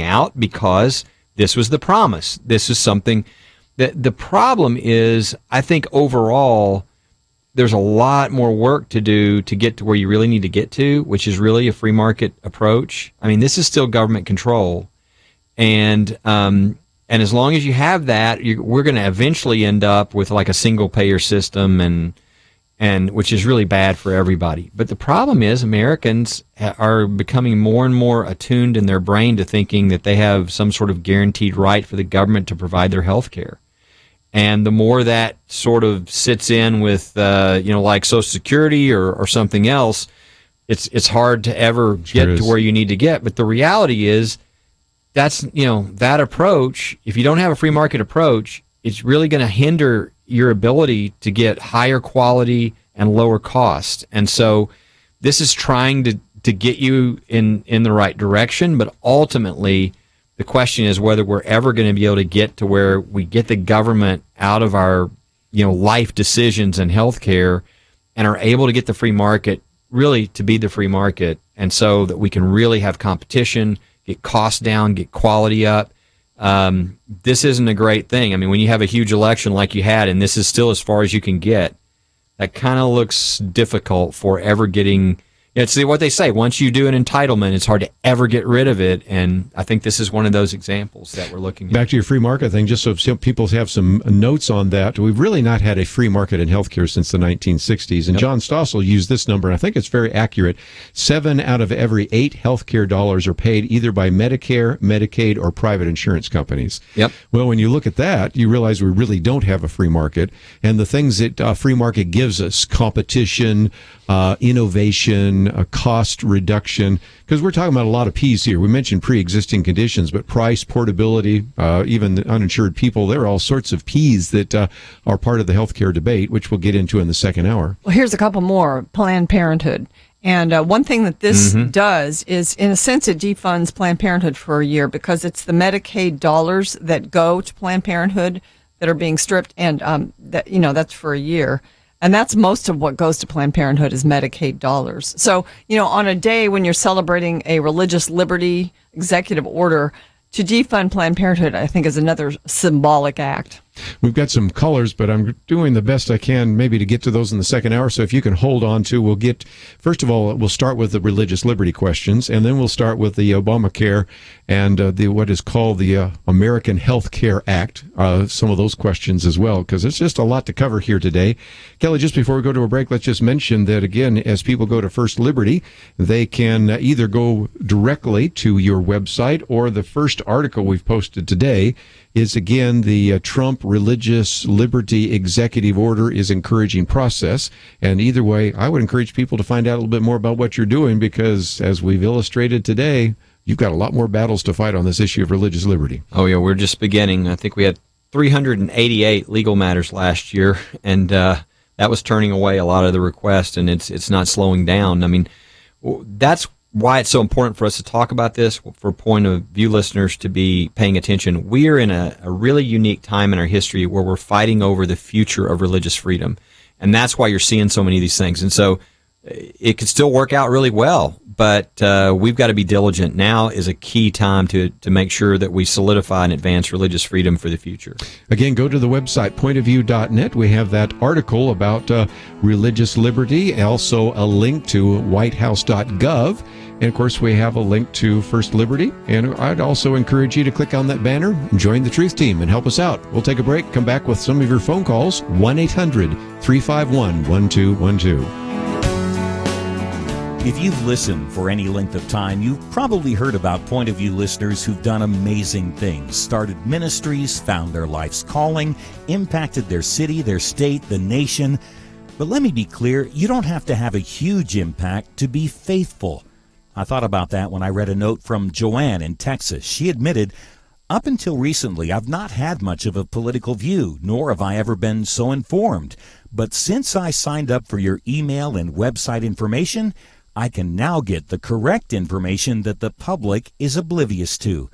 S5: out, because this was the promise. This is something that the problem is. I think overall, there's a lot more work to do to get to where you really need to get to, which is really a free market approach. I mean, this is still government control, and as long as you have that, we're going to eventually end up with a single payer system, and which is really bad for everybody. But the problem is Americans are becoming more and more attuned in their brain to thinking that they have some sort of guaranteed right for the government to provide their health care. And the more that sort of sits in with, like Social Security or something else, it's hard to ever get to where you need to get. But the reality is that's, that approach, if you don't have a free market approach, it's really going to hinder your ability to get higher quality and lower cost. And so this is trying to get you in the right direction, but ultimately the question is whether we're ever going to be able to get to where we get the government out of our, life decisions in healthcare and are able to get the free market really to be the free market, and so that we can really have competition, get costs down, get quality up. This isn't a great thing. I mean, when you have a huge election like you had, and this is still as far as you can get, that kind of looks difficult for ever getting. It's what they say. Once you do an entitlement, it's hard to ever get rid of it. And I think this is one of those examples that we're looking at.
S3: Back to your free market thing, just so people have some notes on that. We've really not had a free market in healthcare since the 1960s. And John Stossel used this number, and I think it's very accurate. 7 out of every 8 healthcare dollars are paid either by Medicare, Medicaid, or private insurance companies.
S5: Yep.
S3: Well, when you look at that, you realize we really don't have a free market. And the things that free market gives us, competition, innovation, cost reduction, because we're talking about a lot of P's here. We mentioned pre-existing conditions, but price, portability, even the uninsured people, there are all sorts of P's that are part of the healthcare debate, which we'll get into in the second hour.
S4: Well, here's a couple more. Planned Parenthood. And one thing that this does is, in a sense, it defunds Planned Parenthood for a year because it's the Medicaid dollars that go to Planned Parenthood that are being stripped, and that's for a year. And that's most of what goes to Planned Parenthood is Medicaid dollars. So, on a day when you're celebrating a religious liberty executive order, to defund Planned Parenthood, I think, is another symbolic act.
S3: We've got some callers, but I'm doing the best I can maybe to get to those in the second hour. So if you can hold on to, we'll get, first of all, we'll start with the religious liberty questions, and then we'll start with the Obamacare and what is called the American Health Care Act, some of those questions as well, because it's just a lot to cover here today. Kelly, just before we go to a break, let's just mention that, again, as people go to First Liberty, they can either go directly to your website, or the first article we've posted today is, again, the Trump Religious Liberty Executive Order is encouraging process. And either way, I would encourage people to find out a little bit more about what you're doing, because as we've illustrated today, you've got a lot more battles to fight on this issue of religious liberty.
S5: Oh, yeah, we're just beginning. I think we had 388 legal matters last year, and that was turning away a lot of the requests, and it's not slowing down. I mean, that's why it's so important for us to talk about this, for point of view listeners to be paying attention. We are in a really unique time in our history where we're fighting over the future of religious freedom. And that's why you're seeing so many of these things. And so it could still work out really well, but we've got to be diligent. Now is a key time to make sure that we solidify and advance religious freedom for the future.
S3: Again, go to the website, pointofview.net. We have that article about religious liberty, also a link to whitehouse.gov. And, of course, we have a link to First Liberty. And I'd also encourage you to click on that banner and join the Truth Team and help us out. We'll take a break, come back with some of your phone calls, 1-800-351-1212.
S6: If you've listened for any length of time, you've probably heard about Point of View listeners who've done amazing things, started ministries, found their life's calling, impacted their city, their state, the nation. But let me be clear, you don't have to have a huge impact to be faithful. I thought about that when I read a note from Joanne in Texas. She admitted, up until recently, I've not had much of a political view, nor have I ever been so informed. But since I signed up for your email and website information, I can now get the correct information that the public is oblivious to.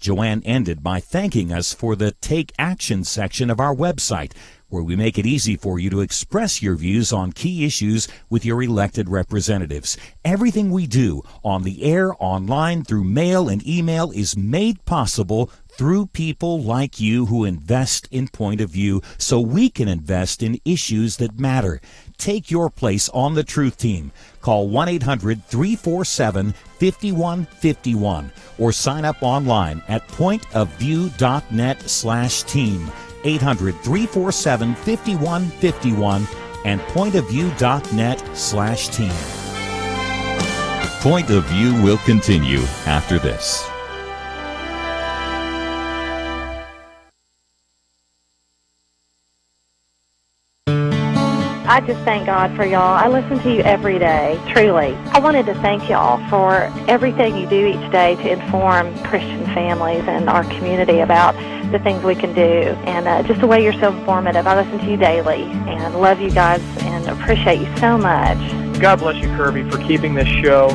S6: Joanne ended by thanking us for the Take Action section of our website, where we make it easy for you to express your views on key issues with your elected representatives. Everything we do on the air, online, through mail and email is made possible through people like you who invest in Point of View, so we can invest in issues that matter. Take your place on the Truth Team. Call 1-800-347-5151 or sign up online at pointofview.net/team. 800-347-5151 and pointofview.net/team.
S7: Point of View will continue after this.
S8: I just thank God for y'all. I listen to you every day, truly. I wanted to thank y'all for everything you do each day to inform Christian families and our community about the things we can do, and just the way you're so informative. I listen to you daily and love you guys and appreciate you so much.
S9: God bless you, Kerby, for keeping this show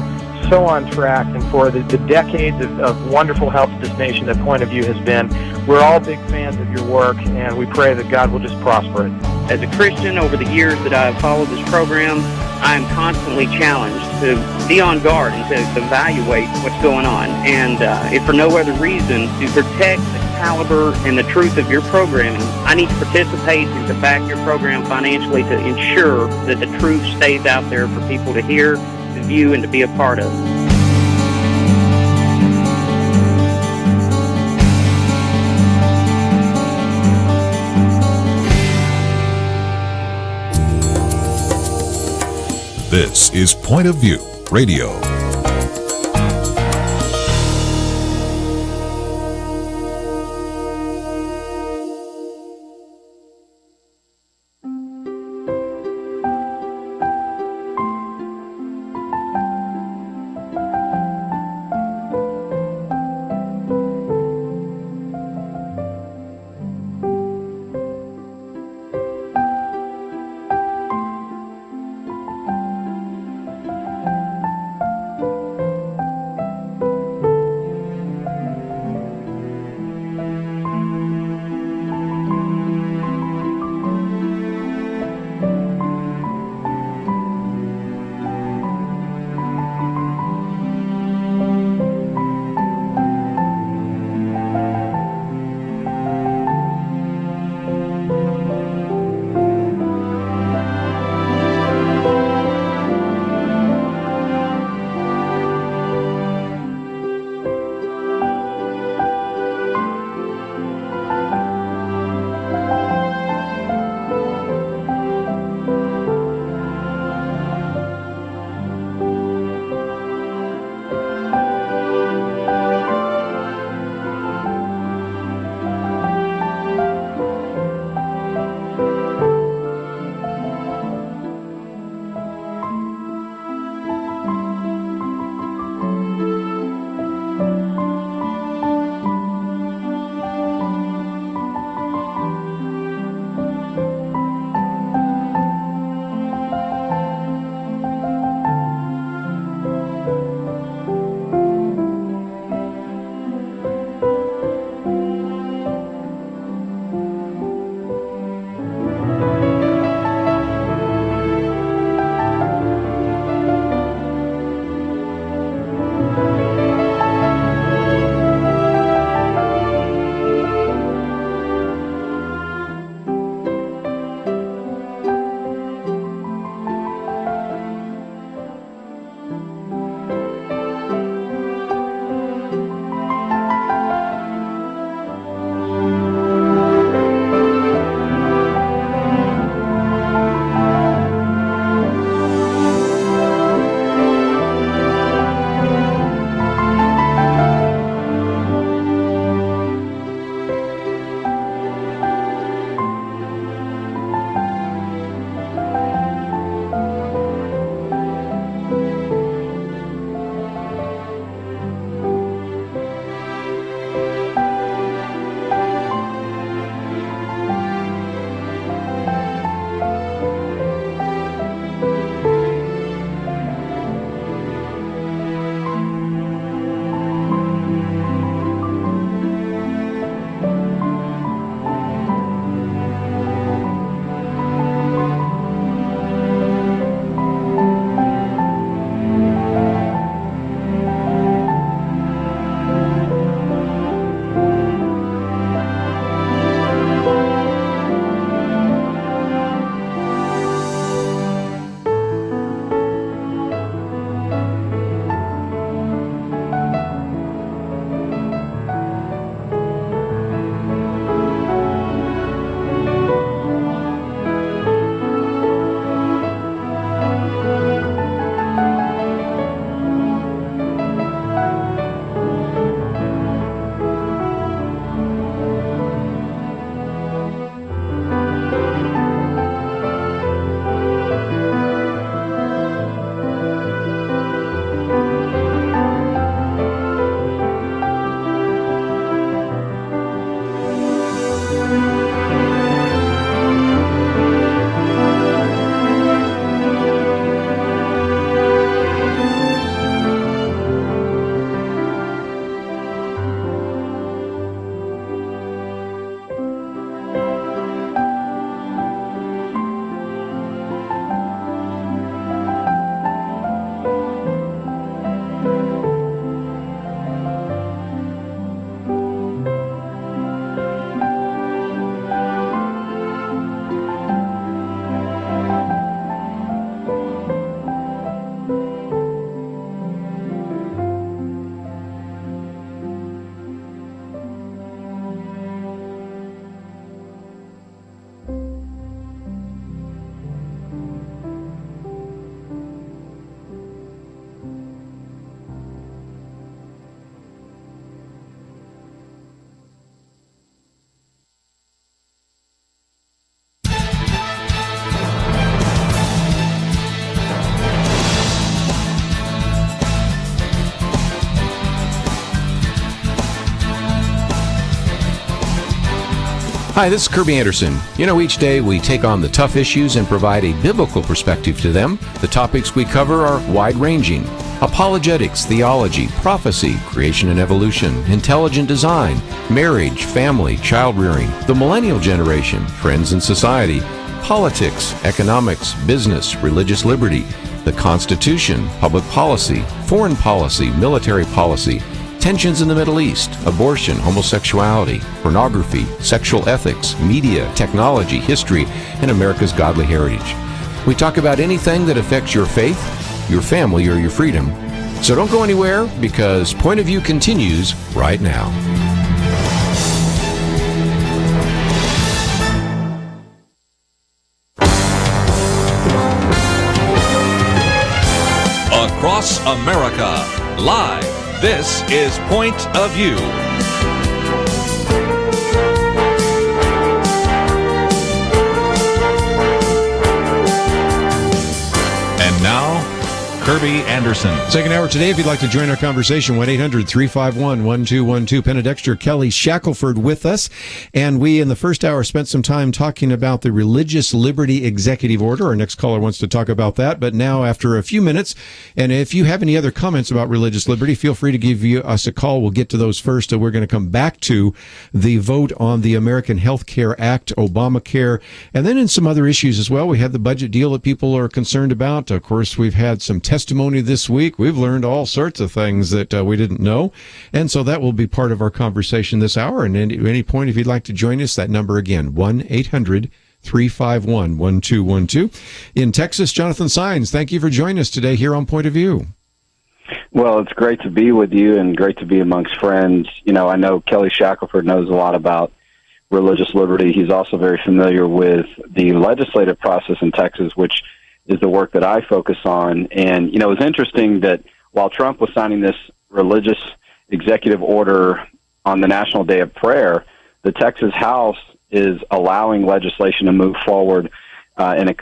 S9: so on track and for the decades of wonderful help to this nation that Point of View has been. We're all big fans of your work, and we pray that God will just prosper it.
S10: As a Christian, over the years that I've followed this program, I am constantly challenged to be on guard and to evaluate what's going on. And if for no other reason, to protect the caliber and the truth of your programming, I need to participate and to back your program financially to ensure that the truth stays out there for people to hear, to view, and to be a part of.
S2: This is Point of View Radio.
S1: Hi, this is Kerby Anderson. You know, each day we take on the tough issues and provide a biblical perspective to them. The topics we cover are wide-ranging: apologetics, theology, prophecy, creation and evolution, intelligent design, marriage, family, child-rearing, the millennial generation, trends in society, politics, economics, business, religious liberty, the Constitution, public policy, foreign policy, military policy, tensions in the Middle East, abortion, homosexuality, pornography, sexual ethics, media, technology, history, and America's godly heritage. We talk about anything that affects your faith, your family, or your freedom. So don't go anywhere, because Point of View continues right now.
S2: Across America, live. This is Point of View. And now, Kerby Anderson.
S3: Second hour today, if you'd like to join our conversation, 1-800-351-1212. Penna, Dexter, Kelly, Shackelford with us. And we, in the first hour, spent some time talking about the Religious Liberty Executive Order. Our next caller wants to talk about that. But now, after a few minutes, and if you have any other comments about religious liberty, feel free to give us a call. We'll get to those first. We're going to come back to the vote on the American Health Care Act, Obamacare, and then in some other issues as well. We had the budget deal that people are concerned about. Of course, we've had some testimony this week. We've learned all sorts of things that we didn't know. And so that will be part of our conversation this hour. And at any point, if you'd like to join us, that number again, 1-800-351-1212. In Texas, Jonathan Sines, thank you for joining us today here on Point of View.
S11: Well, it's great to be with you and great to be amongst friends. You know, I know Kelly Shackelford knows a lot about religious liberty. He's also very familiar with the legislative process in Texas, which is the work that I focus on. And, you know, it's interesting that while Trump was signing this religious executive order on the National Day of Prayer, the Texas House is allowing legislation to move forward in a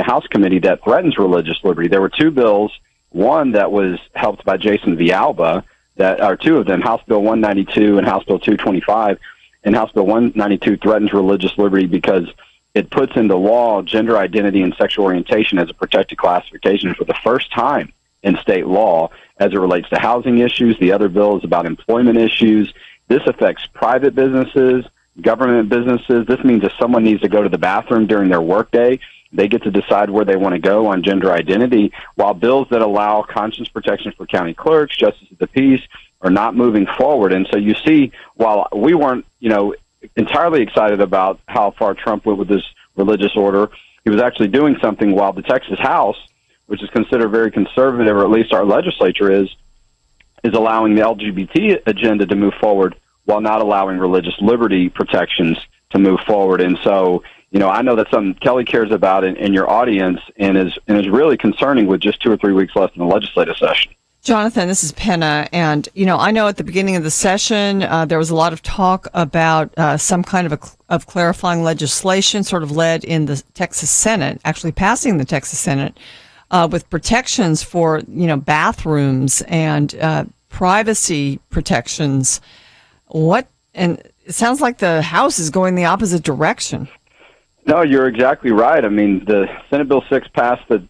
S11: House committee that threatens religious liberty. There were two bills, one that was helped by Jason Villalba, that are two of them, House Bill 192 and House Bill 225. And House Bill 192 threatens religious liberty because it puts into law gender identity and sexual orientation as a protected classification for the first time in state law as it relates to housing issues. The other bill is about employment issues. This affects private businesses, government businesses. This means if someone needs to go to the bathroom during their workday, they get to decide where they want to go on gender identity, while bills that allow conscience protection for county clerks, justice of the peace, are not moving forward. And so you see, while we weren't, entirely excited about how far Trump went with this religious order, he was actually doing something while the Texas House, which is considered very conservative, or at least our legislature is allowing the LGBT agenda to move forward while not allowing religious liberty protections to move forward. And so, I know that's something Kelly cares about in your audience and is really concerning with just 2 or 3 weeks left in the legislative session.
S4: Jonathan, this is Penna, and I know at the beginning of the session there was a lot of talk about some kind of clarifying legislation, sort of led in the Texas Senate, actually passing the Texas Senate, with protections for bathrooms and privacy protections. And it sounds like the House is going the opposite direction.
S11: No, you're exactly right. I mean, the Senate Bill 6 passed the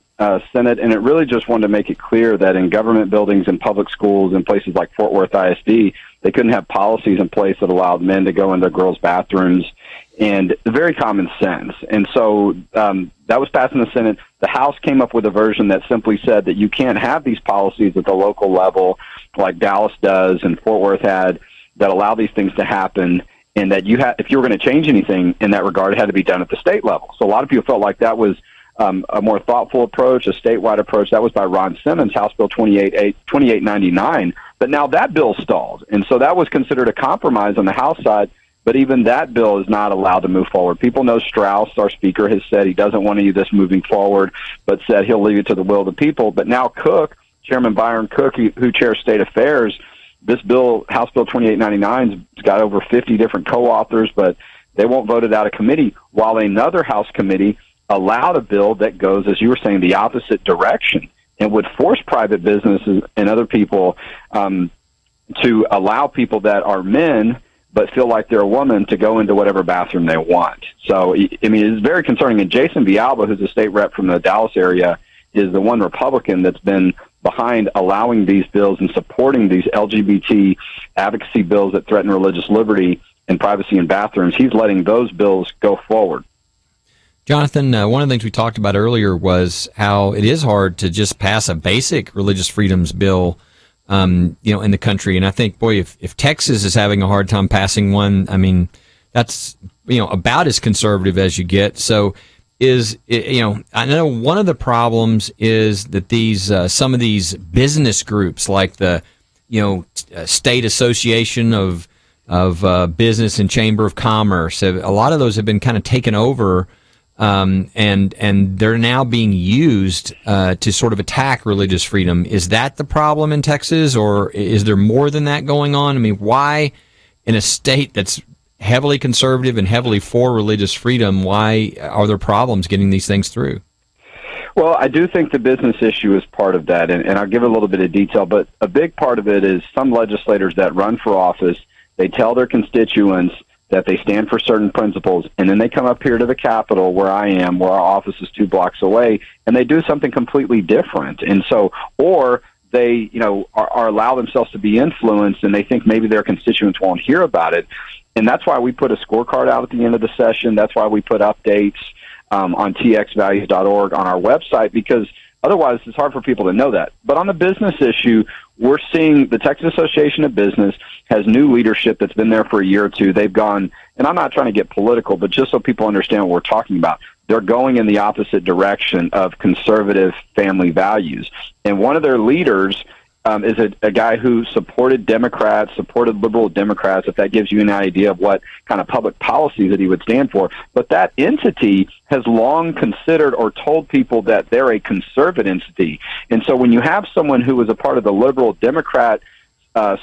S11: Senate, and it really just wanted to make it clear that in government buildings and public schools in places like Fort Worth ISD, they couldn't have policies in place that allowed men to go into girls' bathrooms, and very common sense. And so that was passed in the Senate. The House came up with a version that simply said that you can't have these policies at the local level like Dallas does and Fort Worth had that allow these things to happen, and that if you were going to change anything in that regard, it had to be done at the state level. So a lot of people felt like that was a more thoughtful approach, a statewide approach. That was by Ron Simmons, House Bill 2899. But now that bill stalled. And so that was considered a compromise on the House side. But even that bill is not allowed to move forward. People know Strauss, our speaker, has said he doesn't want any of this moving forward, but said he'll leave it to the will of the people. But now Cook, Chairman Byron Cook, who chairs State Affairs, this bill, House Bill 2899, has got over 50 different co-authors, but they won't vote it out of committee, while another House committee allowed a bill that goes, as you were saying, the opposite direction and would force private businesses and other people to allow people that are men but feel like they're a woman to go into whatever bathroom they want. So, I mean, it's very concerning. And Jason Villalba, who's a state rep from the Dallas area, is the one Republican that's been behind allowing these bills and supporting these LGBT advocacy bills that threaten religious liberty and privacy in bathrooms. He's letting those bills go forward.
S5: Jonathan, one of the things we talked about earlier was how it is hard to just pass a basic religious freedoms bill, in the country. And I think, boy, if Texas is having a hard time passing one, I mean, that's, about as conservative as you get. So I know one of the problems is that these, some of these business groups like the, State Association of Business and Chamber of Commerce, a lot of those have been kind of taken over. And they're now being used to sort of attack religious freedom. Is that the problem in Texas, or is there more than that going on? I mean, why in a state that's heavily conservative and heavily for religious freedom, why are there problems getting these things through?
S11: Well, I do think the business issue is part of that, and I'll give a little bit of detail, but a big part of it is some legislators that run for office, they tell their constituents that they stand for certain principles, and then they come up here to the Capitol where I am, where our office is 2 blocks away, and they do something completely different. And so, or they, are allow themselves to be influenced, and they think maybe their constituents won't hear about it. And that's why we put a scorecard out at the end of the session. That's why we put updates on txvalues.org on our website, because otherwise it's hard for people to know that. But on the business issue, we're seeing the Texas Association of Business has new leadership that's been there for a year or two. They've gone, and I'm not trying to get political, but just so people understand what we're talking about, they're going in the opposite direction of conservative family values. And one of their leaders is a guy who supported Democrats, supported liberal Democrats, if that gives you an idea of what kind of public policy that he would stand for. But that entity has long considered or told people that they're a conservative entity. And so when you have someone who was a part of the liberal Democrat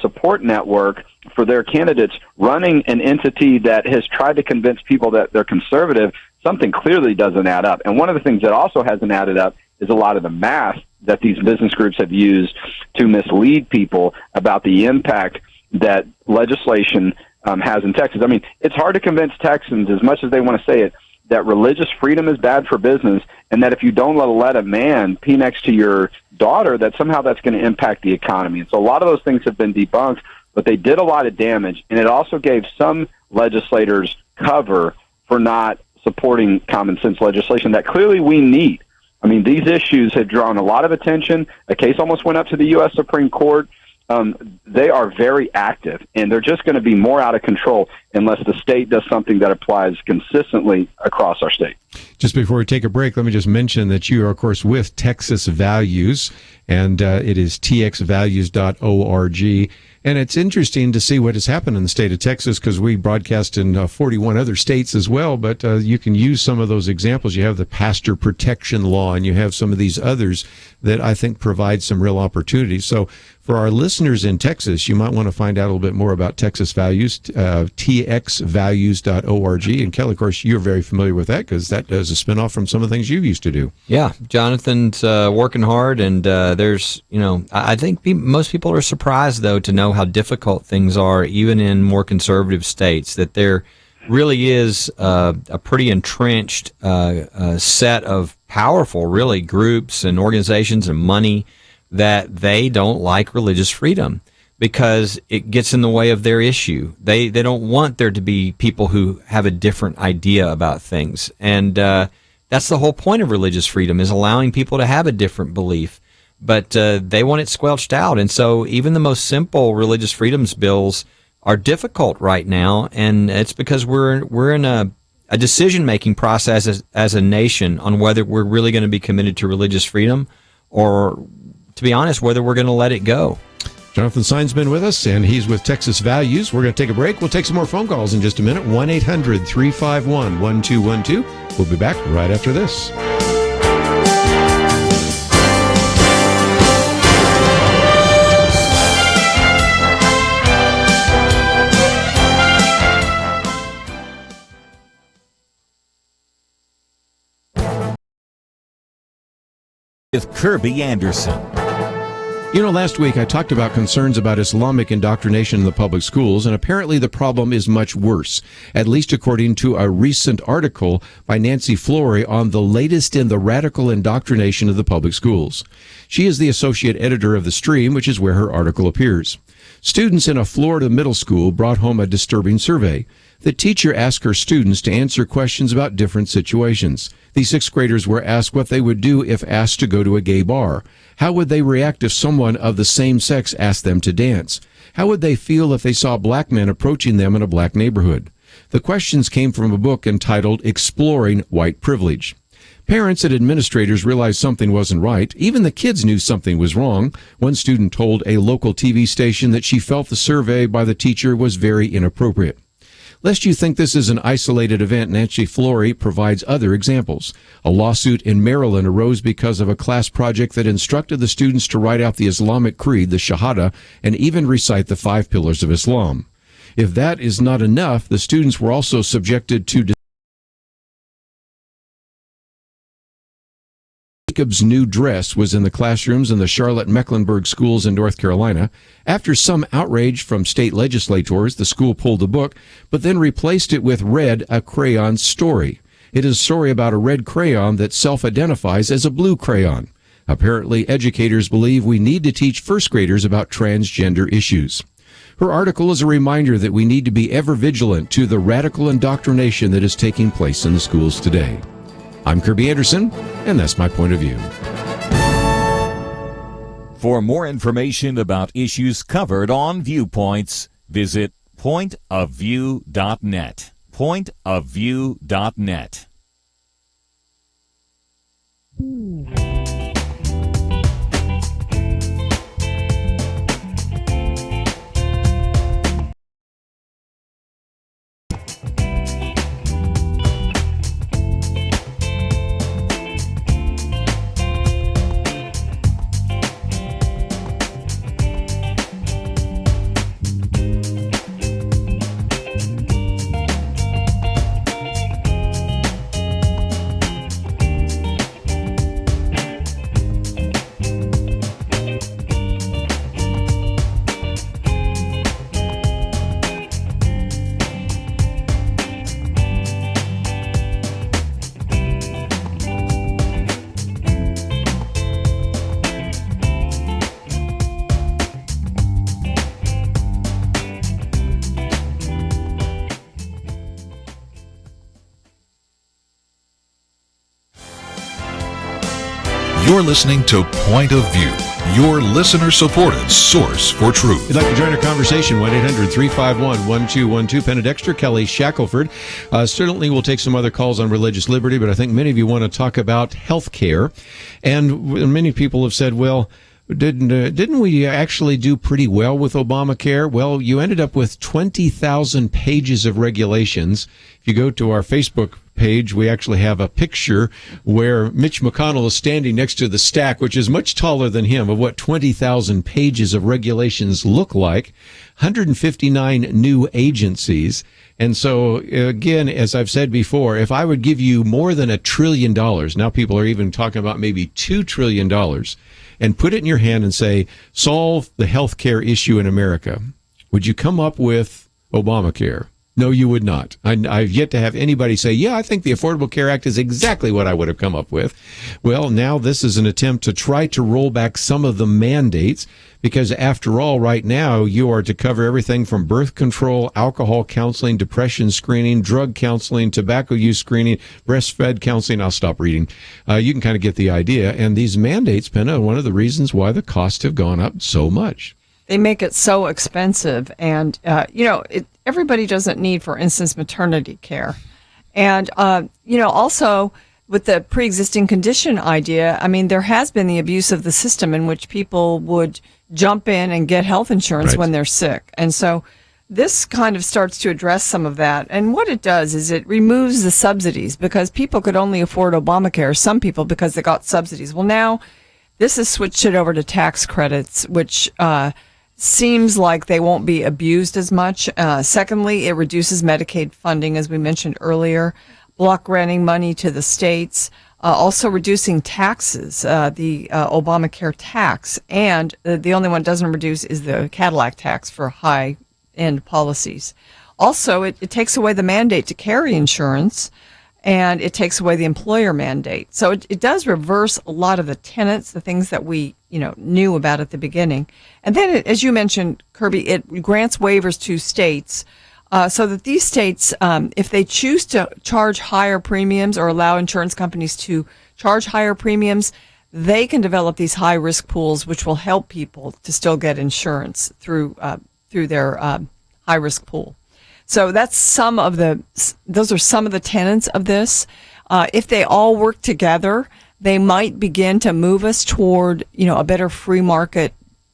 S11: support network for their candidates running an entity that has tried to convince people that they're conservative, something clearly doesn't add up. And one of the things that also hasn't added up is a lot of the math that these business groups have used to mislead people about the impact that legislation has in Texas. I mean, it's hard to convince Texans, as much as they want to say it, that religious freedom is bad for business, and that if you don't let a man pee next to your daughter, that somehow that's going to impact the economy. And so a lot of those things have been debunked, but they did a lot of damage, and it also gave some legislators cover for not supporting common sense legislation that clearly we need. I mean, these issues have drawn a lot of attention. A case almost went up to the U.S. Supreme Court. They are very active, and they're just going to be more out of control unless the state does something that applies consistently across our state.
S3: Just before we take a break, let me just mention that you are, of course, with Texas Values, and it is txvalues.org. And it's interesting to see what has happened in the state of Texas, because we broadcast in 41 other states as well, but you can use some of those examples. You have the pastor protection law, and you have some of these others that I think provide some real opportunities. So for our listeners in Texas, you might want to find out a little bit more about Texas Values, txvalues.org. And Kelly, of course, you're very familiar with that, because that does a spinoff from some of the things you used to do.
S5: Yeah, Jonathan's working hard, and there's, I think most people are surprised, though, to know how difficult things are, even in more conservative states, that there really is a pretty entrenched set of powerful, really, groups and organizations and money that they don't like religious freedom because it gets in the way of their issue. They don't want there to be people who have a different idea about things. And that's the whole point of religious freedom, is allowing people to have a different belief. But they want it squelched out. And so even the most simple religious freedoms bills are difficult right now. And it's because we're in a decision-making process as a nation on whether we're really going to be committed to religious freedom, or, to be honest, whether we're going to let it go.
S3: Jonathan Stein's been with us, and he's with Texas Values. We're going to take a break. We'll take some more phone calls in just a minute. 1-800-351-1212. We'll be back right after this.
S6: With Kerby Anderson.
S3: You know, last week I talked about concerns about Islamic indoctrination in the public schools, and apparently the problem is much worse, at least according to a recent article by Nancy Flory on the latest in the radical indoctrination of the public schools. She is the associate editor of The Stream, which is where her article appears. Students in a Florida middle school brought home a disturbing survey. The teacher asked her students to answer questions about different situations. The sixth graders were asked what they would do if asked to go to a gay bar. How would they react if someone of the same sex asked them to dance? How would they feel if they saw black men approaching them in a black neighborhood? The questions came from a book entitled Exploring White Privilege. Parents and administrators realized something wasn't right. Even the kids knew something was wrong. One student told a local TV station that she felt the survey by the teacher was very inappropriate. Lest you think this is an isolated event, Nancy Flory provides other examples. A lawsuit in Maryland arose because of a class project that instructed the students to write out the Islamic creed, the Shahada, and even recite the 5 pillars of Islam. If that is not enough, the students were also subjected to Jacob's new dress was in the classrooms in the Charlotte-Mecklenburg schools in North Carolina. After some outrage from state legislators, the school pulled the book, but then replaced it with Red, a crayon story. It is a story about a red crayon that self-identifies as a blue crayon. Apparently, educators believe we need to teach first graders about transgender issues. Her article is a reminder that we need to be ever vigilant to the radical indoctrination that is taking place in the schools today. I'm Kerby Anderson, and that's my point of view.
S6: For more information about issues covered on Viewpoints, visit pointofview.net. Pointofview.net.
S2: You're listening to Point of View, your listener-supported source for truth.
S3: If you'd like to join our conversation, 1-800-351-1212. Penna, Dexter, Kelly, Shackelford. Certainly we'll take some other calls on religious liberty, but I think many of you want to talk about health care. And many people have said, well, didn't we actually do pretty well with Obamacare? Well, you ended up with 20,000 pages of regulations. If you go to our Facebook page, we actually have a picture where Mitch McConnell is standing next to the stack, which is much taller than him, of what 20,000 pages of regulations look like, 159 new agencies. And so, again, as I've said before, if I would give you more than $1 trillion, now people are even talking about maybe $2 trillion, and put it in your hand and say, solve the health care issue in America, would you come up with Obamacare? No, you would not. I've yet to have anybody say, yeah, I think the Affordable Care Act is exactly what I would have come up with. Well, now this is an attempt to try to roll back some of the mandates, because after all, right now, you are to cover everything from birth control, alcohol counseling, depression screening, drug counseling, tobacco use screening, breastfed counseling. I'll stop reading. You can kind of get the idea. And these mandates, Penna, are one of the reasons why the costs have gone up so much.
S4: They make it so expensive. And, everybody doesn't need, for instance, maternity care. And, also with the pre-existing condition idea, I mean, there has been the abuse of the system in which people would jump in and get health insurance when they're sick. And so this kind of starts to address some of that. And what it does is it removes the subsidies, because people could only afford Obamacare, some people because they got subsidies. Well, now this has switched it over to tax credits, which seems like they won't be abused as much. Secondly, it reduces Medicaid funding, as we mentioned earlier, block granting money to the states. Also reducing taxes, the Obamacare tax, and the only one it doesn't reduce is the Cadillac tax for high-end policies. Also, it takes away the mandate to carry insurance, and it takes away the employer mandate. So it does reverse a lot of the tenets, the things that we knew about at the beginning. And then, as you mentioned, Kerby, it grants waivers to states so that these states, if they choose to charge higher premiums or allow insurance companies to charge higher premiums, they can develop these high-risk pools, which will help people to still get insurance through their high-risk pool. So that's those are some of the tenets of this. If they all work together, they might begin to move us toward, a better free market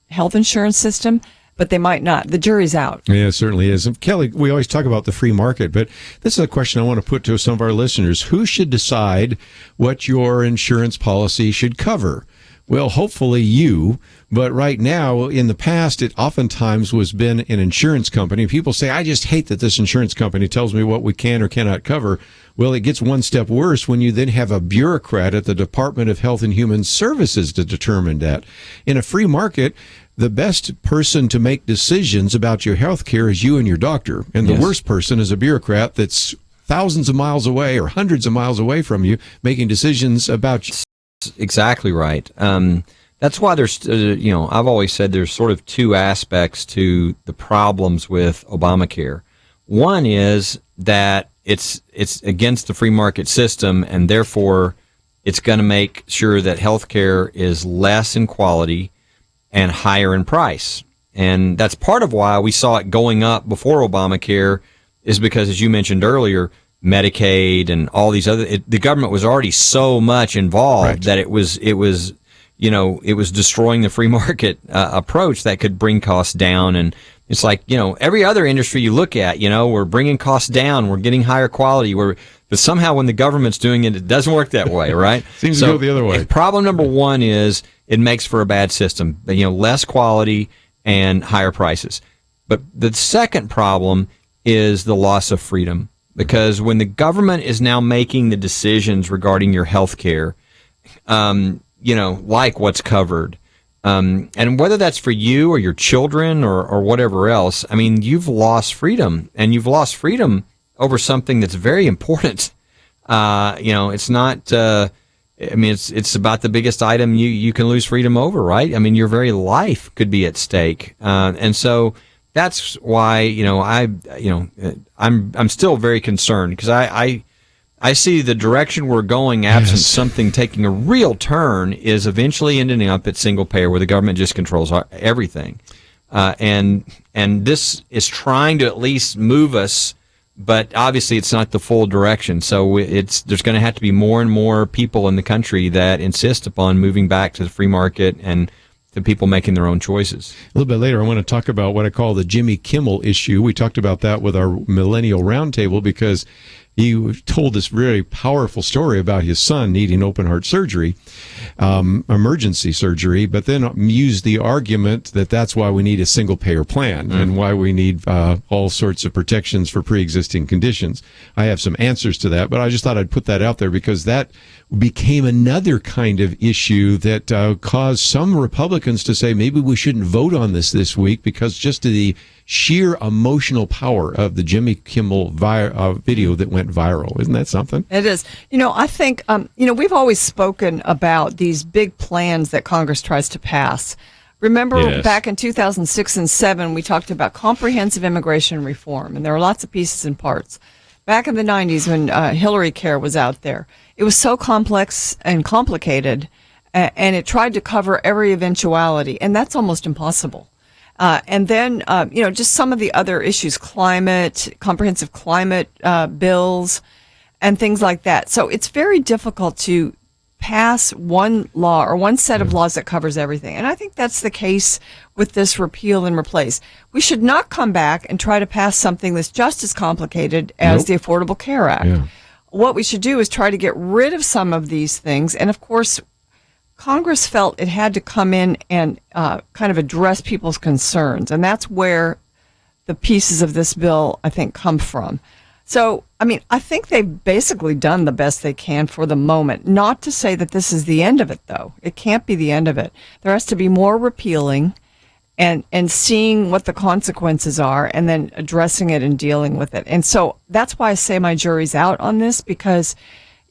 S4: health insurance system, but they might not. The jury's out.
S3: Yeah, it certainly is. And Kelly, we always talk about the free market, but this is a question I want to put to some of our listeners. Who should decide what your insurance policy should cover? Well, hopefully you, but right now, in the past, it oftentimes was been an insurance company. People say, I just hate that this insurance company tells me what we can or cannot cover. Well, it gets one step worse when you then have a bureaucrat at the Department of Health and Human Services to determine that. In a free market, the best person to make decisions about your health care is you and your doctor. And the worst person is a bureaucrat that's thousands of miles away or hundreds of miles away from you making decisions about you.
S5: Exactly right. That's why there's, I've always said there's sort of two aspects to the problems with Obamacare. One is that it's against the free market system, and therefore it's going to make sure that healthcare is less in quality and higher in price. And that's part of why we saw it going up before Obamacare, is because, as you mentioned earlier, Medicaid and all these the government was already so much involved that it was destroying the free market approach that could bring costs down. And it's like, every other industry you look at, we're bringing costs down, we're getting higher quality, but somehow when the government's doing it, it doesn't work that way, right?
S3: Seems to go the other way.
S5: Problem number one is it makes for a bad system, less quality and higher prices. But the second problem is the loss of freedom. Because when the government is now making the decisions regarding your health care, like what's covered, and whether that's for you or your children or whatever else, I mean, you've lost freedom, and you've lost freedom over something that's very important. It's not, it's about the biggest item you can lose freedom over, right? I mean, your very life could be at stake. And so that's why, I'm still very concerned, because I see the direction we're going, absent something taking a real turn, is eventually ending up at single payer, where the government just controls everything. And this is trying to at least move us, but obviously it's not the full direction. So there's going to have to be more and more people in the country that insist upon moving back to the free market and the people making their own choices.
S3: A little bit later, I want to talk about what I call the Jimmy Kimmel issue. We talked about that with our Millennial Roundtable, because he told this very powerful story about his son needing open heart surgery, emergency surgery, but then used the argument that that's why we need a single payer plan and why we need all sorts of protections for pre-existing conditions. I have some answers to that, but I just thought I'd put that out there, because that became another kind of issue that caused some Republicans to say maybe we shouldn't vote on this week, because just of the sheer emotional power of the Jimmy Kimmel video that went viral. Isn't that something?
S4: It is. I think, we've always spoken about these big plans that Congress tries to pass. Remember back in 2006 and 2007, we talked about comprehensive immigration reform, and there are lots of pieces and parts. Back in the 90s, when Hillary Care was out there, it was so complex and complicated, and it tried to cover every eventuality, and that's almost impossible. And then, just some of the other issues, comprehensive climate bills, and things like that. So it's very difficult to pass one law or one set of laws that covers everything. And I think that's the case with this repeal and replace. We should not come back and try to pass something that's just as complicated as the Affordable Care Act. Yeah. What we should do is try to get rid of some of these things. And of course, Congress felt it had to come in and kind of address people's concerns. And that's where the pieces of this bill, I think, come from. So, I mean, I think they've basically done the best they can for the moment. Not to say that this is the end of it, though. It can't be the end of it. There has to be more repealing and seeing what the consequences are and then addressing it and dealing with it. And so that's why I say my jury's out on this, because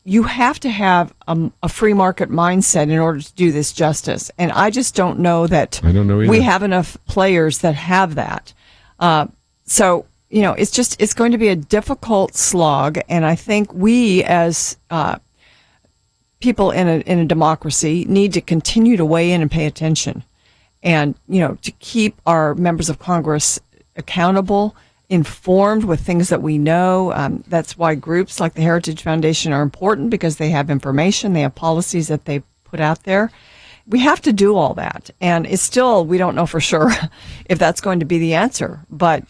S4: you have to have a free market mindset in order to do this justice. And I just don't know that we have enough players that have that. So, you know, it's going to be a difficult slog. And I think we as people in a democracy need to continue to weigh in and pay attention. And, you know, to keep our members of Congress accountable, informed with things that we know. That's why groups like the Heritage Foundation are important, because they have information, they have policies that they put out there. We have to do all that. And it's still, we don't know for sure if that's going to be the answer, but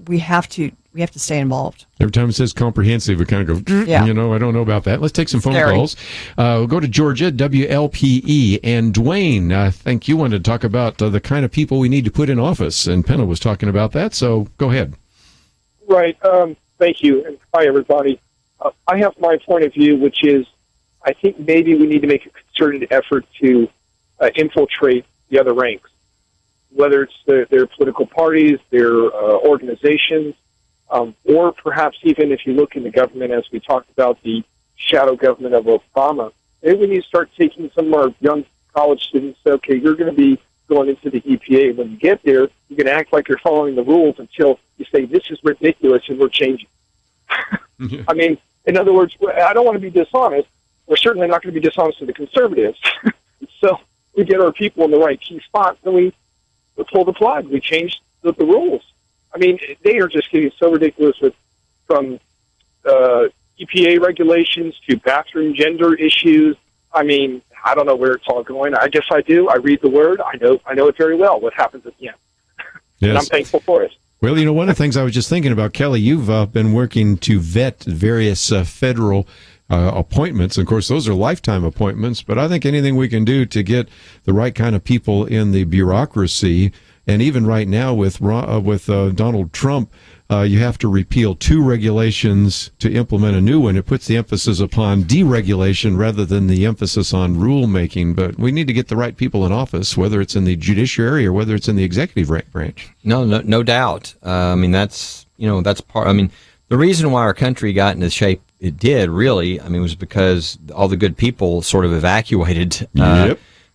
S4: we have to stay involved.
S3: Every time it says comprehensive, we kind of go, I don't know about that. Let's take some phone calls. We'll go to Georgia, WLPE. And Dwayne, I think you wanted to talk about the kind of people we need to put in office. And Penna was talking about that, so go ahead.
S12: Right. Thank you. And hi, everybody. I have my point of view, which is I think maybe we need to make a concerted effort to infiltrate the other ranks, whether it's their political parties, their organizations, or perhaps even if you look in the government, as we talked about the shadow government of Obama, maybe we need to start taking some of our young college students, okay, you're going to be going into the EPA. When you get there, you can act like you're following the rules until you say, this is ridiculous, and we're changing. I mean, in other words, I don't want to be dishonest. We're certainly not going to be dishonest to the conservatives. So we get our people in the right key spots, and we pull the plug. We change the rules. I mean, they are just getting so ridiculous from EPA regulations to bathroom gender issues. I mean, I don't know where it's all going. I guess I do. I read the word. I know it very well, what happens at the end. Yes. And I'm thankful for it.
S3: Well, you know, one of the things I was just thinking about, Kelly, you've been working to vet various federal appointments. Of course, those are lifetime appointments, but I think anything we can do to get the right kind of people in the bureaucracy, and even right now with Donald Trump, you have to repeal 2 regulations to implement a new one. It puts the emphasis upon deregulation rather than the emphasis on rulemaking. But we need to get the right people in office, whether it's in the judiciary or whether it's in the executive branch.
S5: No doubt. I mean, that's part. I mean, the reason why our country got into the shape it did, really, I mean, was because all the good people sort of evacuated.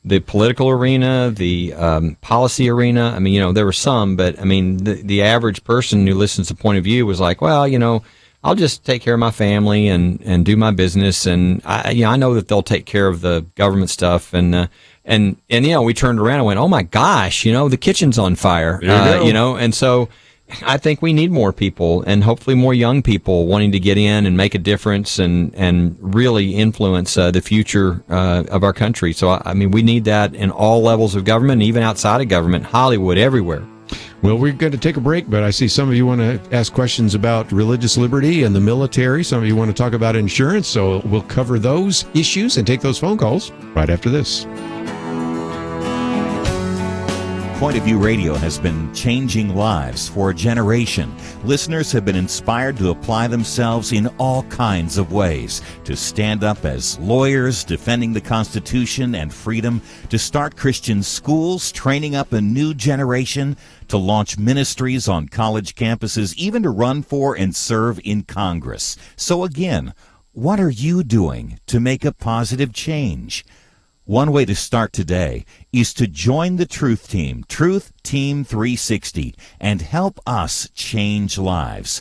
S5: The political arena, the policy arena. I mean, you know, there were some, but I mean, the average person who listens to Point of View was like, well, you know, I'll just take care of my family and do my business, and I know that they'll take care of the government stuff, and you know, we turned around and went, oh my gosh, you know, the kitchen's on fire, you know, and so I think we need more people, and hopefully more young people wanting to get in and make a difference and really influence the future of our country. So, I mean, we need that in all levels of government, even outside of government, Hollywood, everywhere.
S3: Well, we're going to take a break, but I see some of you want to ask questions about religious liberty and the military. Some of you want to talk about insurance, so we'll cover those issues and take those phone calls right after this.
S6: Point of View Radio has been changing lives for a generation. Listeners have been inspired to apply themselves in all kinds of ways, to stand up as lawyers defending the Constitution and freedom, to start Christian schools, training up a new generation, to launch ministries on college campuses, even to run for and serve in Congress. So again, what are you doing to make a positive change? One way to start today is to join the Truth Team, Truth Team 360, and help us change lives.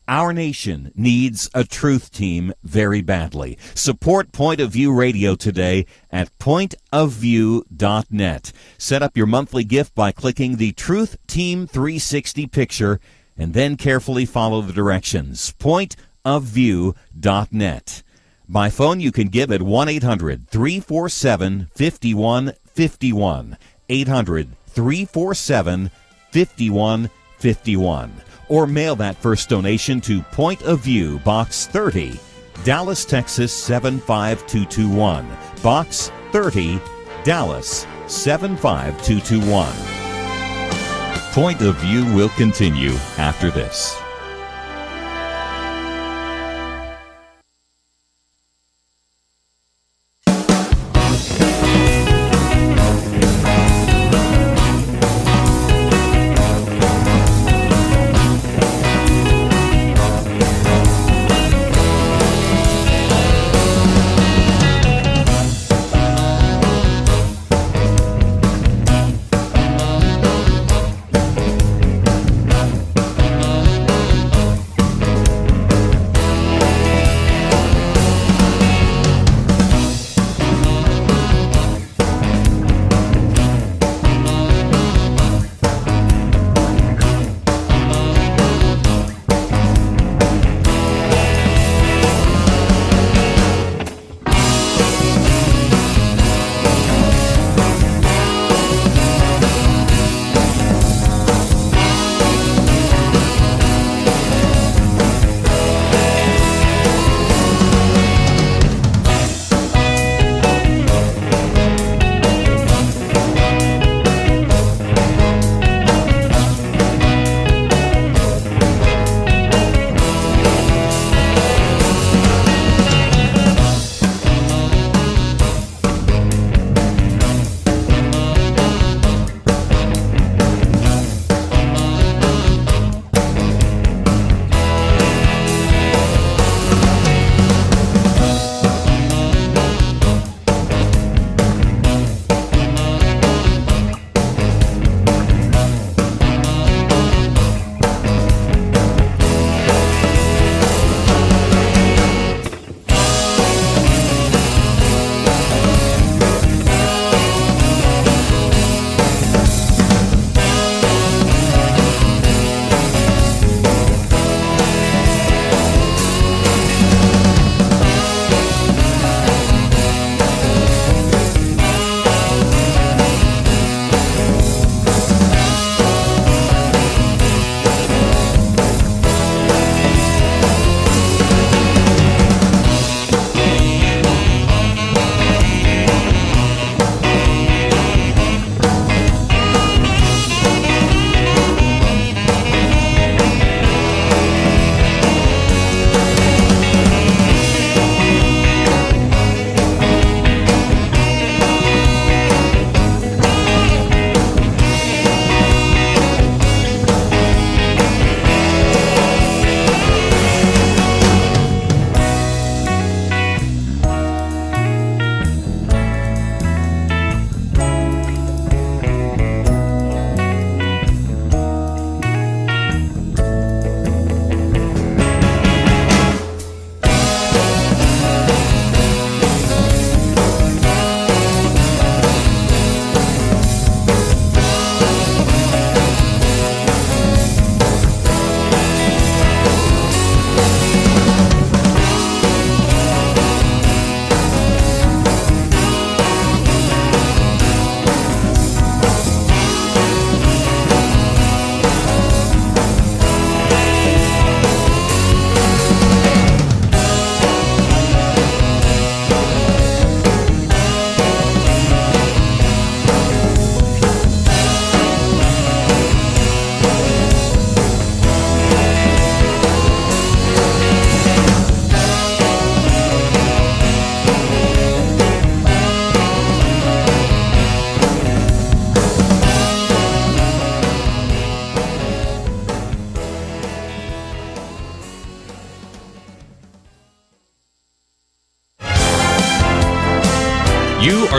S6: Our nation needs a Truth Team very badly. Support Point of View Radio today at pointofview.net. Set up your monthly gift by clicking the Truth Team 360 picture and then carefully follow the directions. pointofview.net. By phone, you can give at 1-800-347-5151, 800-347-5151, or mail that first donation to Point of View, Box 30, Dallas, Texas 75221, Box 30, Dallas 75221. Point of View will continue after this.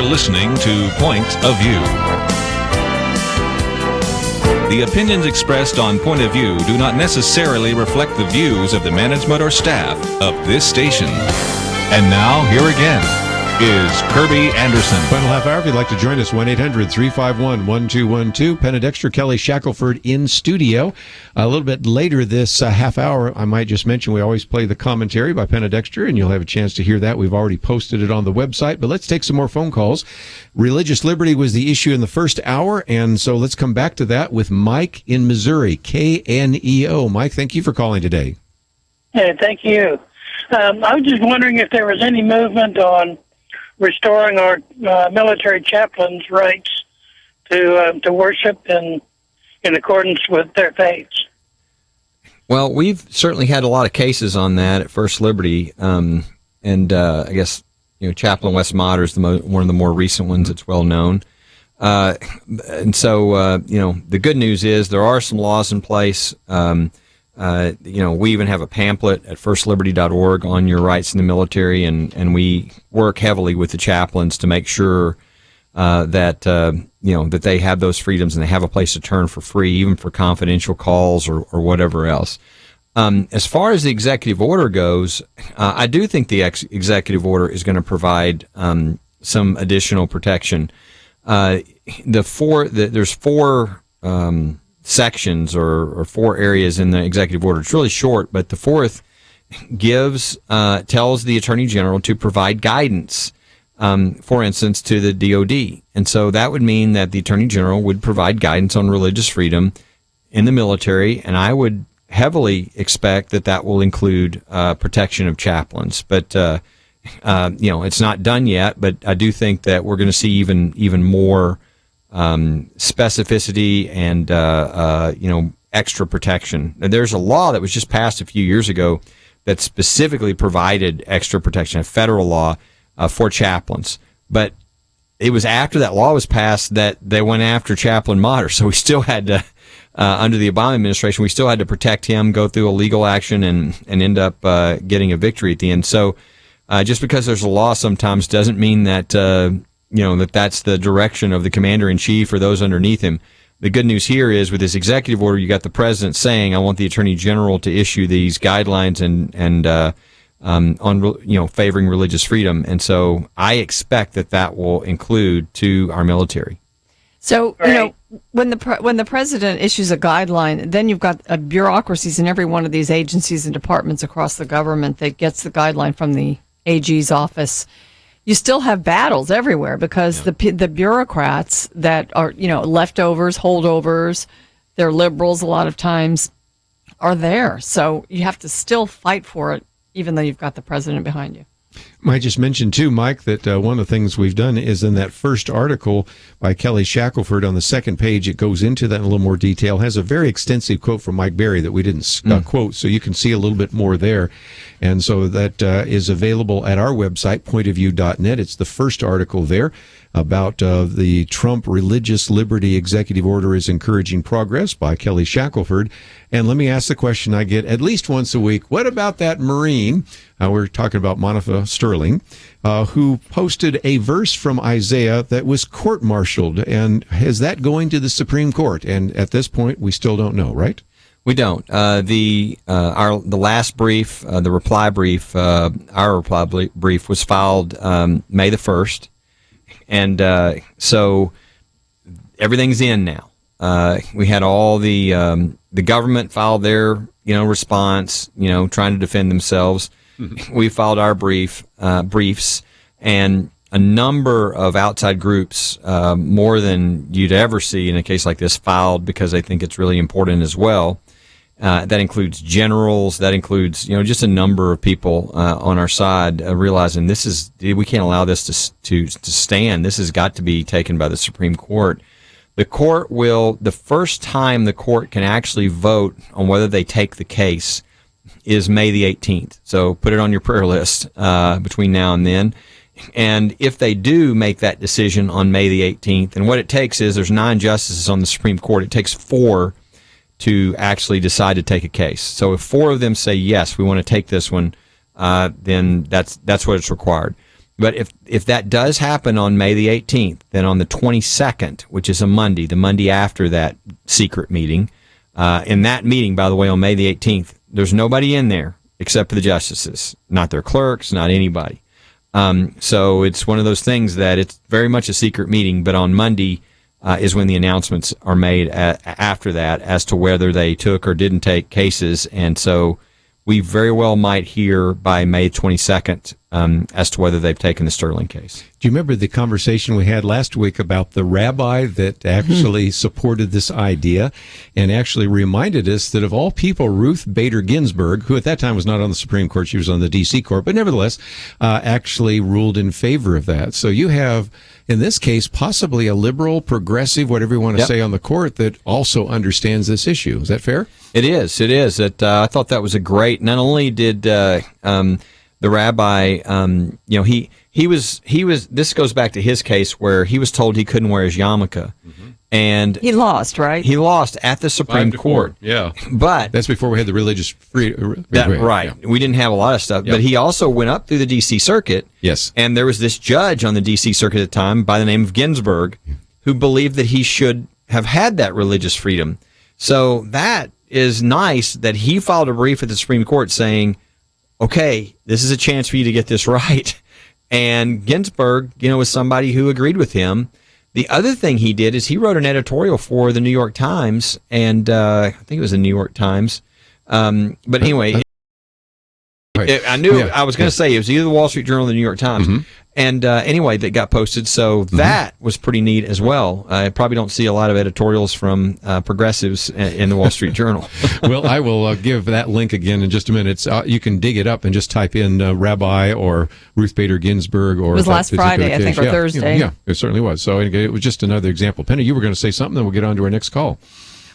S2: listening to Point of View. The opinions expressed on Point of View do not necessarily reflect the views of the management or staff of this station. And now, here again is Kerby Anderson.
S3: Final half hour, if you'd like to join us, 1-800-351-1212. Penna, Dexter, Kelly, Shackelford in studio. A little bit later this half hour, I might just mention we always play the commentary by Penna Dexter, and you'll have a chance to hear that. We've already posted it on the website, but let's take some more phone calls. Religious liberty was the issue in the first hour, and so let's come back to that with Mike in Missouri, KNEO. Mike, thank you for calling today.
S13: Hey, thank you. I was just wondering if there was any movement on restoring our military chaplains' rights to worship in accordance with their faiths.
S5: Well, we've certainly had a lot of cases on that at First Liberty, and I guess Chaplain Wes Motter is one of the more recent ones that's well known. And so the good news is there are some laws in place. We even have a pamphlet at firstliberty.org on your rights in the military, and we work heavily with the chaplains to make sure that they have those freedoms and they have a place to turn for free, even for confidential calls or whatever else. As far as the executive order goes, I do think the executive order is going to provide some additional protection. There's four sections or four areas in the executive order. It's really short, but the fourth tells the Attorney General to provide guidance, for instance, to the DOD. And so that would mean that the Attorney General would provide guidance on religious freedom in the military, and I would heavily expect that will include protection of chaplains. But it's not done yet, but I do think that we're going to see even more specificity and extra protection. And there's a law that was just passed a few years ago that specifically provided extra protection, a federal law for chaplains. But it was after that law was passed that they went after Chaplain Motter. So we still had to, under the Obama administration, we still had to protect him, go through a legal action, and end up getting a victory at the end. So just because there's a law sometimes doesn't mean that that's the direction of the commander-in-chief or those underneath him. The good news here is with this executive order, you got the president saying, I want the attorney general to issue these guidelines and on favoring religious freedom. And so I expect that will include to our military.
S4: So, when the president issues a guideline, then you've got bureaucracies in every one of these agencies and departments across the government that gets the guideline from the AG's office. You still have battles everywhere because the bureaucrats that are, leftovers, holdovers, they're liberals a lot of times, are there. So you have to still fight for it, even though you've got the president behind you.
S3: I just mentioned, too, Mike, that one of the things we've done is in that first article by Kelly Shackelford on the second page, it goes into that in a little more detail, has a very extensive quote from Mike Berry that we didn't quote, so you can see a little bit more there. And so that is available at our website, pointofview.net. It's the first article there about the Trump Religious Liberty Executive Order is Encouraging Progress by Kelly Shackelford. And let me ask the question I get at least once a week. What about that Marine, we're talking about Monica Sterling, who posted a verse from Isaiah that was court-martialed? And is that going to the Supreme Court? And at this point, we still don't know, right?
S5: We don't. The last brief, the reply brief, our reply brief was filed May the 1st. And so everything's in now. We had all the government filed their response, trying to defend themselves. We filed our briefs, and a number of outside groups, more than you'd ever see in a case like this, filed because they think it's really important as well. That includes generals. That includes, just a number of people on our side realizing we can't allow this to stand. This has got to be taken by the Supreme Court. The court the first time the court can actually vote on whether they take the case is May the 18th. So put it on your prayer list between now and then. And if they do make that decision on May the 18th, and what it takes is there's 9 justices on the Supreme Court. It takes 4 to actually decide to take a case. So if 4 of them say, yes, we want to take this one, then that's what it's required. But if that does happen on May the 18th, then on the 22nd, which is a Monday, the Monday after that secret meeting, in that meeting, by the way, on May the 18th, there's nobody in there except for the justices, not their clerks, not anybody. So it's one of those things that it's very much a secret meeting, but on Monday is when the announcements are made after that as to whether they took or didn't take cases. And so we very well might hear by May 22nd as to whether they've taken the Sterling case.
S3: Do you remember the conversation we had last week about the rabbi that actually supported this idea and actually reminded us that of all people, Ruth Bader Ginsburg, who at that time was not on the Supreme Court, she was on the D.C. Court, but nevertheless actually ruled in favor of that. So you have, in this case, possibly a liberal, progressive, whatever you want to say on the court that also understands this issue. Is that fair?
S5: It is. It is. I thought that was a great. Not only did the rabbi, he was. This goes back to his case where he was told he couldn't wear his yarmulke, and
S4: he lost. Right?
S5: He lost at the Supreme Court.
S3: Yeah,
S5: but
S3: that's before we had the religious freedom.
S5: Right. Yeah. We didn't have a lot of stuff, but he also went up through the D.C. Circuit.
S3: Yes,
S5: and there was this judge on the D.C. Circuit at the time by the name of Ginsburg, who believed that he should have had that religious freedom. So that is nice that he filed a brief at the Supreme Court saying, okay, this is a chance for you to get this right. And Ginsburg, was somebody who agreed with him. The other thing he did is he wrote an editorial for the New York Times, and I think it was the New York Times. But anyway, I knew I was going to say it was either the Wall Street Journal or the New York Times. Mm-hmm. And anyway, that got posted. So that was pretty neat as well. I probably don't see a lot of editorials from progressives in the Wall Street Journal.
S3: Well, I will give that link again in just a minute. You can dig it up and just type in Rabbi or Ruth Bader Ginsburg. Or
S4: it was last Friday, I think, or Thursday.
S3: Yeah, it certainly was. So it was just another example. Penna, you were going to say something, then we'll get on to our next call.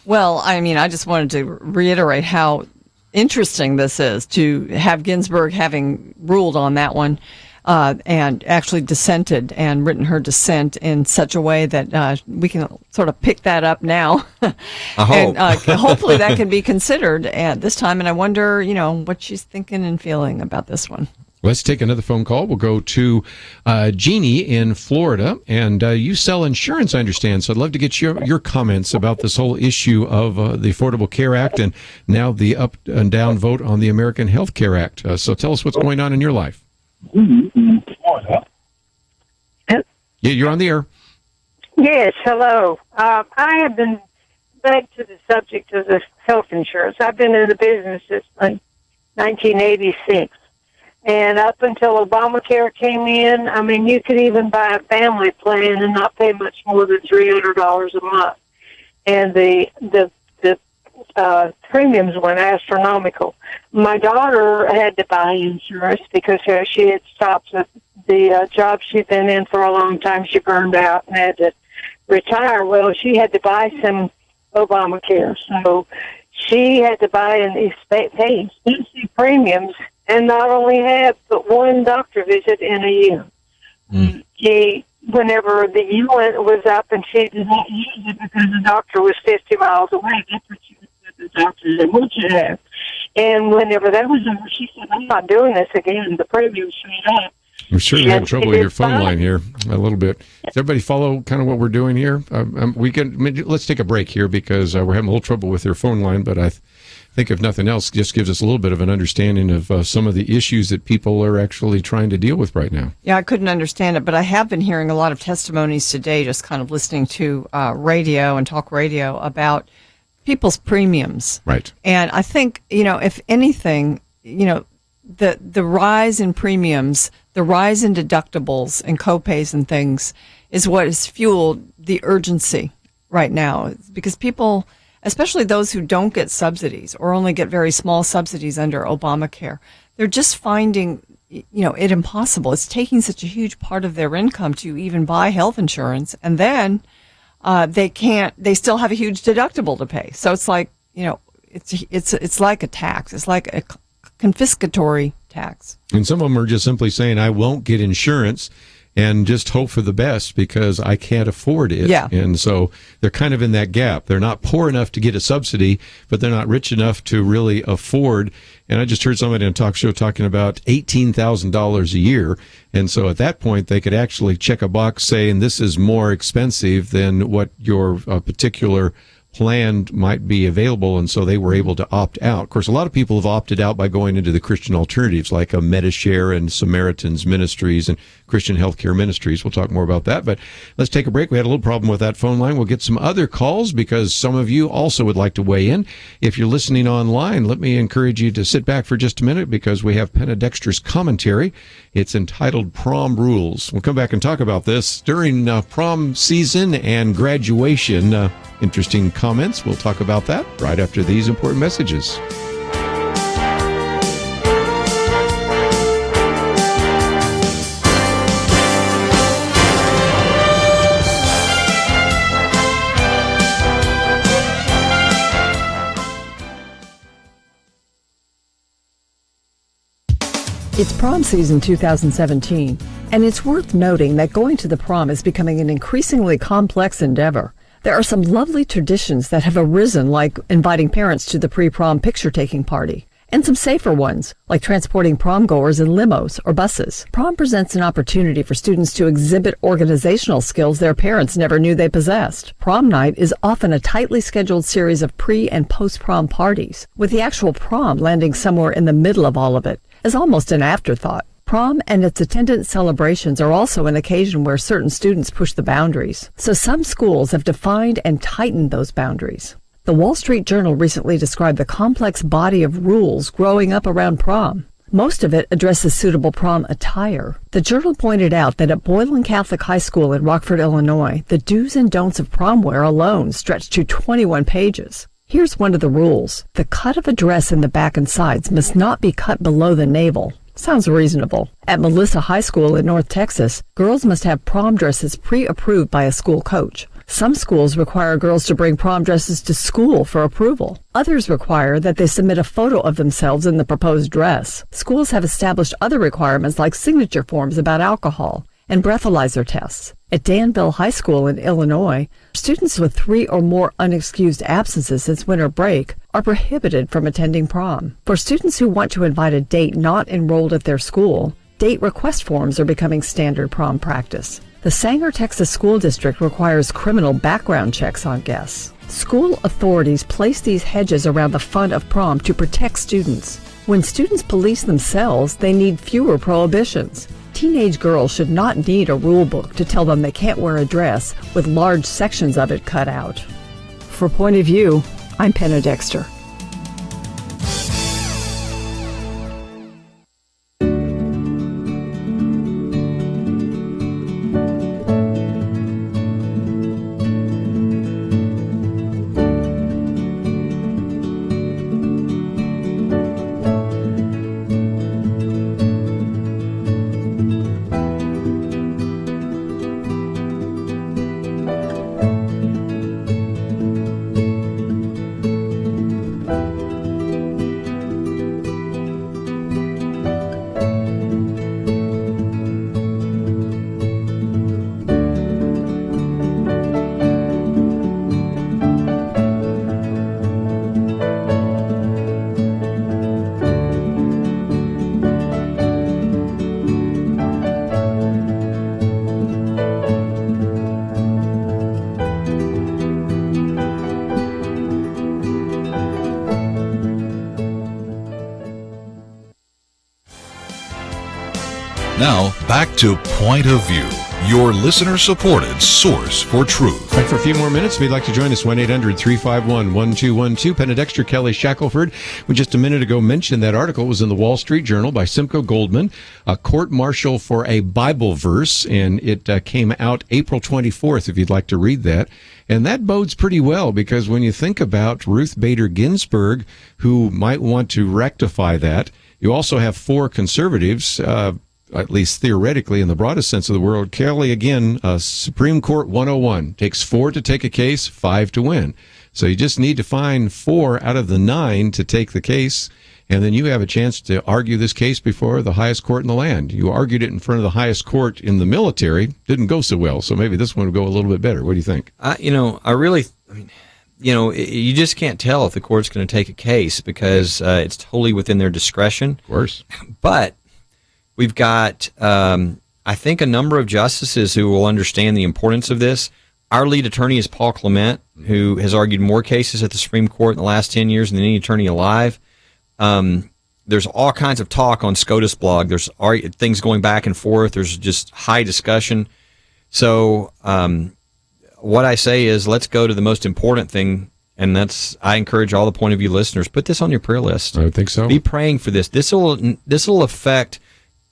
S4: Well, I mean, I just wanted to reiterate how interesting this is to have Ginsburg having ruled on that one. And actually dissented and written her dissent in such a way that we can sort of pick that up now. And hopefully that can be considered at this time. And I wonder, what she's thinking and feeling about this one.
S3: Let's take another phone call. We'll go to Jeannie in Florida. And you sell insurance, I understand. So I'd love to get your comments about this whole issue of the Affordable Care Act and now the up and down vote on the American Health Care Act. So tell us what's going on in your life. Yeah, you're on the air.
S14: Yes, hello. I have been back to the subject of the health insurance. I've been in the business since 1986. And up until Obamacare came in, I mean, you could even buy a family plan and not pay much more than $300 a month. And the premiums went astronomical. My daughter had to buy insurance because she had stopped the job she'd been in for a long time. She burned out and had to retire. Well, she had to buy some Obamacare. So she had to buy and pay expensive premiums and not only have but one doctor visit in a year. Whenever the unit was up and she did not use it because the doctor was 50 miles away, that's what she said to the doctor said, "What you have?" And whenever that was over, she said, "I'm not doing this again." The premium straight up.
S3: We're certainly having trouble with your phone line here a little bit. Does everybody follow kind of what we're doing here? Let's take a break here because we're having a little trouble with your phone line, but I think if nothing else, just gives us a little bit of an understanding of some of the issues that people are actually trying to deal with right now.
S4: Yeah, I couldn't understand it, but I have been hearing a lot of testimonies today, just kind of listening to radio and talk radio about people's premiums.
S3: Right.
S4: And I think, if anything, the rise in premiums, the rise in deductibles and copays and things is what has fueled the urgency right now, because people, especially those who don't get subsidies or only get very small subsidies under Obamacare, they're just finding, it impossible. It's taking such a huge part of their income to even buy health insurance. And then they still have a huge deductible to pay. So it's like, it's like a tax. It's like a confiscatory tax.
S3: And some of them are just simply saying, I won't get insurance. and just hope for the best because I can't afford it.
S4: Yeah.
S3: And so they're kind of in that gap. They're not poor enough to get a subsidy, but they're not rich enough to really afford. And I just heard somebody on a talk show talking about $18,000 a year. And so at that point, they could actually check a box saying this is more expensive than what your particular plan might be available, and so they were able to opt out. Of course, a lot of people have opted out by going into the Christian alternatives like a MediShare and Samaritan's Ministries and Christian Healthcare Ministries. We'll talk more about that, but let's take a break. We had a little problem with that phone line. We'll get some other calls because some of you also would like to weigh in. If you're listening online, let me encourage you to sit back for just a minute because we have Penna Dexter's commentary. It's entitled Prom Rules. We'll come back and talk about this during prom season and graduation. Interesting comments. We'll talk about that right after these important messages.
S4: It's prom season 2017, and it's worth noting that going to the prom is becoming an increasingly complex endeavor. There are some lovely traditions that have arisen, like inviting parents to the pre-prom picture-taking party, and some safer ones, like transporting prom-goers in limos or buses. Prom presents an opportunity for students to exhibit organizational skills their parents never knew they possessed. Prom night is often a tightly scheduled series of pre- and post-prom parties, with the actual prom landing somewhere in the middle of all of it, as almost an afterthought. Prom and its attendant celebrations are also an occasion where certain students push the boundaries. So some schools have defined and tightened those boundaries. The Wall Street Journal recently described the complex body of rules growing up around prom. Most of it addresses suitable prom attire. The Journal pointed out that at Boylan Catholic High School in Rockford, Illinois, the do's and don'ts of prom wear alone stretch to 21 pages. Here's one of the rules. The cut of a dress in the back and sides must not be cut below the navel. Sounds reasonable. At Melissa High School in North Texas, girls must have prom dresses pre-approved by a school coach. Some schools require girls to bring prom dresses to school for approval. Others require that they submit a photo of themselves in the proposed dress. Schools have established other requirements like signature forms about alcohol and breathalyzer tests. At Danville High School in Illinois, students with 3 or more unexcused absences since winter break are prohibited from attending prom. For students who want to invite a date not enrolled at their school, date request forms are becoming standard prom practice. The Sanger, Texas School District requires criminal background checks on guests. School authorities place these hedges around the fun of prom to protect students. When students police themselves, they need fewer prohibitions. Teenage girls should not need a rule book to tell them they can't wear a dress with large sections of it cut out. For Point of View, I'm Penna Dexter.
S2: Now, back to Point of View, your listener-supported source for truth.
S3: Back for a few more minutes. If you'd like to join us, 1-800-351-1212. Penna Dexter, Kelly Shackelford. We just a minute ago mentioned that article was in the Wall Street Journal by Simcoe Goldman, a court-martial for a Bible verse, and it came out April 24th, if you'd like to read that. And that bodes pretty well, because when you think about Ruth Bader Ginsburg, who might want to rectify that, you also have 4 conservatives, at least theoretically in the broadest sense of the word. Kelly, again, Supreme Court 101. Takes 4 to take a case, 5 to win. So you just need to find 4 out of the 9 to take the case, and then you have a chance to argue this case before the highest court in the land. You argued it in front of the highest court in the military. Didn't go so well, so maybe this one will go a little bit better. What do you think?
S5: You just can't tell if the court's going to take a case because it's totally within their discretion.
S3: Of course.
S5: But we've got, I think, a number of justices who will understand the importance of this. Our lead attorney is Paul Clement, who has argued more cases at the Supreme Court in the last 10 years than any attorney alive. There's all kinds of talk on SCOTUS blog. There's things going back and forth. There's just high discussion. So what I say is let's go to the most important thing, and I encourage all the point of view listeners, put this on your prayer list.
S3: I think so.
S5: Be praying for this. This will affect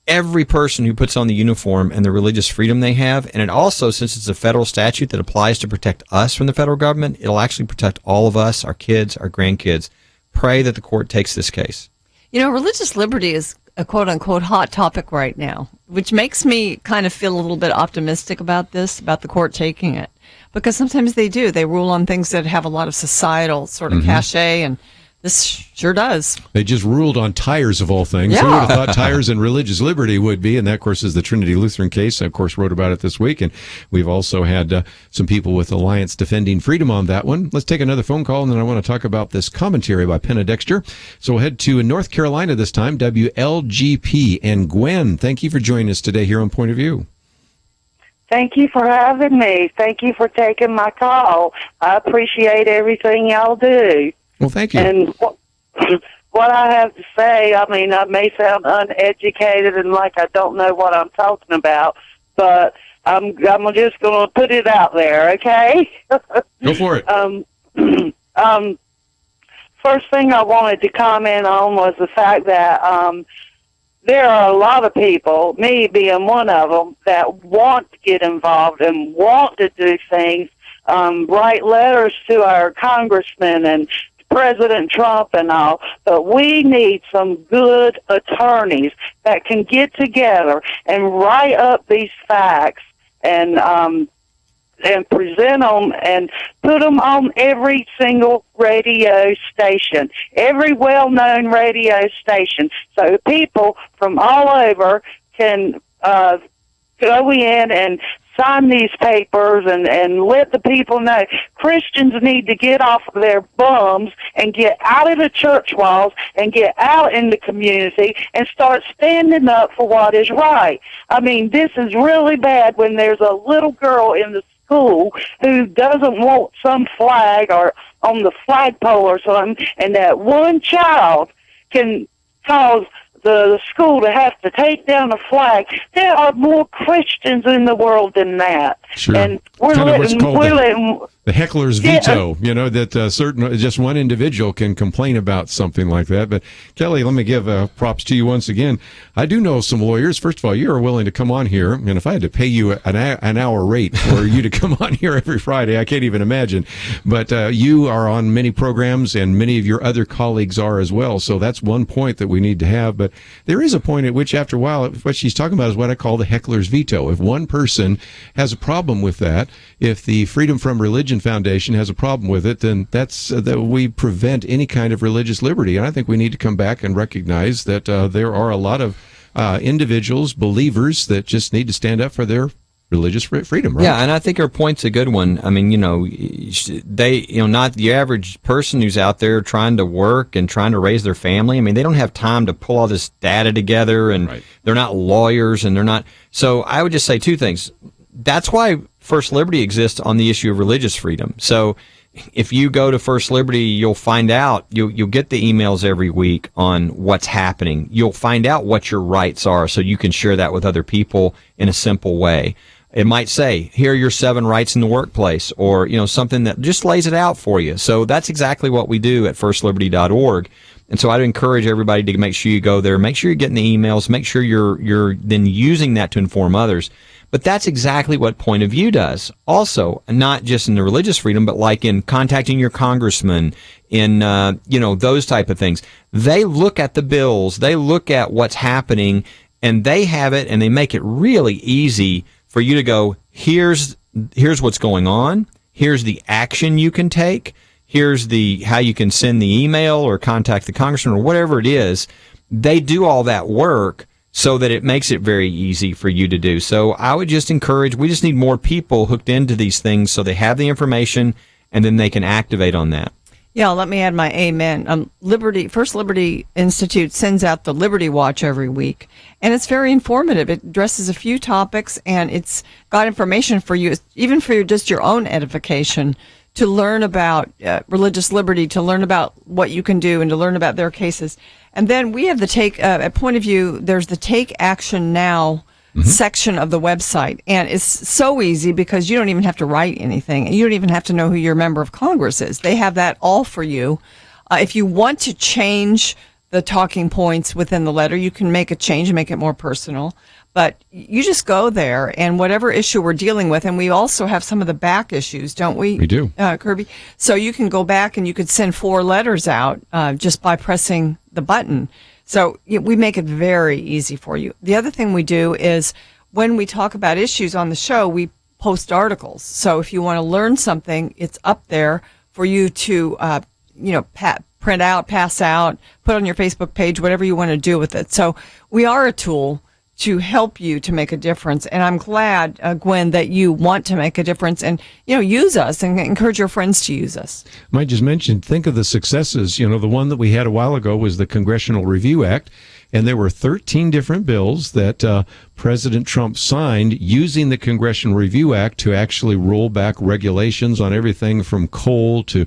S5: every person who puts on the uniform and the religious freedom they have. And it also, since it's a federal statute that applies to protect us from the federal government, it'll actually protect all of us, our kids, our grandkids. Pray that the court takes this case.
S4: Religious liberty is a quote-unquote hot topic right now, which makes me kind of feel a little bit optimistic about the court taking it. Because sometimes they do. They rule on things that have a lot of societal sort of cachet, and this sure does.
S3: They just ruled on tires, of all things.
S4: Yeah.
S3: Who would have thought tires and religious liberty would be? And that, of course, is the Trinity Lutheran case. I, of course, wrote about it this week. And we've also had some people with Alliance Defending Freedom on that one. Let's take another phone call, and then I want to talk about this commentary by Penna Dexter. So we'll head to North Carolina this time, WLGP. And Gwen, thank you for joining us today here on Point of View.
S15: Thank you for having me. Thank you for taking my call. I appreciate everything y'all do.
S3: Well, thank you.
S15: And what I have to say, I may sound uneducated and like I don't know what I'm talking about, but I'm just going to put it out there, okay?
S3: Go for it.
S15: First thing I wanted to comment on was the fact that there are a lot of people, me being one of them, that want to get involved and want to do things, write letters to our congressmen and President Trump and all, but we need some good attorneys that can get together and write up these facts and present them and put them on every single radio station, every well-known radio station, so people from all over can go in and sign these papers and let the people know. Christians need to get off of their bums and get out of the church walls and get out in the community and start standing up for what is right. This is really bad when there's a little girl in the school who doesn't want some flag or on the flagpole or something, and that one child can cause the school to have to take down a flag. There are more Christians in the world than that.
S3: Sure.
S15: And we're letting
S3: the heckler's veto, that just one individual can complain about something like that. But Kelly, let me give props to you once again. I do know some lawyers. First of all, you are willing to come on here, and if I had to pay you an hour rate for you to come on here every Friday, I can't even imagine. But you are on many programs, and many of your other colleagues are as well. So that's one point that we need to have. But there is a point at which, after a while, what she's talking about is what I call the heckler's veto. If one person has a problem with that, if the Freedom from Religion Foundation has a problem with it, then that's that we prevent any kind of religious liberty. And I think we need to come back and recognize that there are a lot of individuals, believers, that just need to stand up for their religious freedom, right?
S5: Yeah, and I think her point's a good one. Not the average person who's out there trying to work and trying to raise their family. They don't have time to pull all this data together, and they're not lawyers, and they're not. So I would just say two things. That's why First Liberty exists on the issue of religious freedom. So if you go to First Liberty, you'll find out, you'll get the emails every week on what's happening. You'll find out what your rights are so you can share that with other people in a simple way. It might say, here are your 7 rights in the workplace, or, something that just lays it out for you. So that's exactly what we do at firstliberty.org. And so I'd encourage everybody to make sure you go there, make sure you're getting the emails, make sure you're then using that to inform others. But that's exactly what Point of View does. Also, not just in the religious freedom, but like in contacting your congressman, in, those type of things. They look at the bills, they look at what's happening, and they have it, and they make it really easy for you to go, here's what's going on, here's the action you can take, here's how you can send the email or contact the congressman or whatever it is. They do all that work so that it makes it very easy for you to do. So I would just encourage, we just need more people hooked into these things so they have the information and then they can activate on that.
S4: Yeah, let me add my amen. First Liberty Institute sends out the Liberty Watch every week, and it's very informative. It addresses a few topics, and it's got information for you, even for just your own edification, to learn about religious liberty, to learn about what you can do, and to learn about their cases. And then we have the at Point of View, there's the Take Action Now section of the website. And it's so easy because you don't even have to write anything. And you don't even have to know who your member of Congress is. They have that all for you. If you want to change the talking points within the letter, you can make a change and make it more personal. But you just go there, and whatever issue we're dealing with, and we also have some of the back issues, don't we?
S3: We do.
S4: Kerby. So you can go back and you could send 4 letters out just by pressing the button. So we make it very easy for you. The other thing we do is when we talk about issues on the show, we post articles. So if you want to learn something, it's up there for you to, print out, pass out, put on your Facebook page, whatever you want to do with it. So we are a tool to help you to make a difference. And I'm glad, Gwen, that you want to make a difference and, use us and encourage your friends to use us.
S3: Might just mention, think of the successes. The one that we had a while ago was the Congressional Review Act. And there were 13 different bills that President Trump signed using the Congressional Review Act to actually roll back regulations on everything from coal to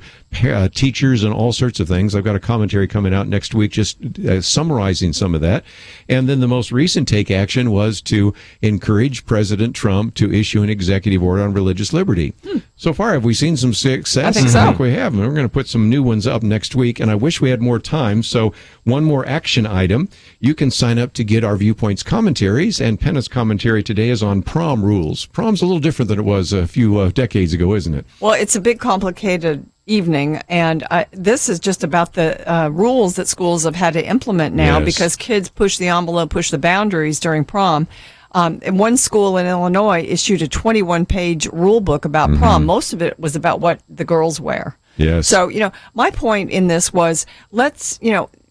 S3: teachers and all sorts of things. I've got a commentary coming out next week just summarizing some of that. And then the most recent take action was to encourage President Trump to issue an executive order on religious liberty. So far, have we seen some success?
S4: I think so.
S3: I think we have. And we're going to put some new ones up next week. And I wish we had more time. So one more action item. You can sign up to get our Viewpoints commentaries, and Penna's commentary today is on prom rules. Prom's a little different than it was a few decades ago, isn't it?
S4: Well, it's a big, complicated evening, and this is just about the rules that schools have had to implement now because kids push the envelope, push the boundaries during prom. And one school in Illinois issued a 21-page rule book about prom. Most of it was about what the girls wear.
S3: Yes.
S4: So, my point in this was let's,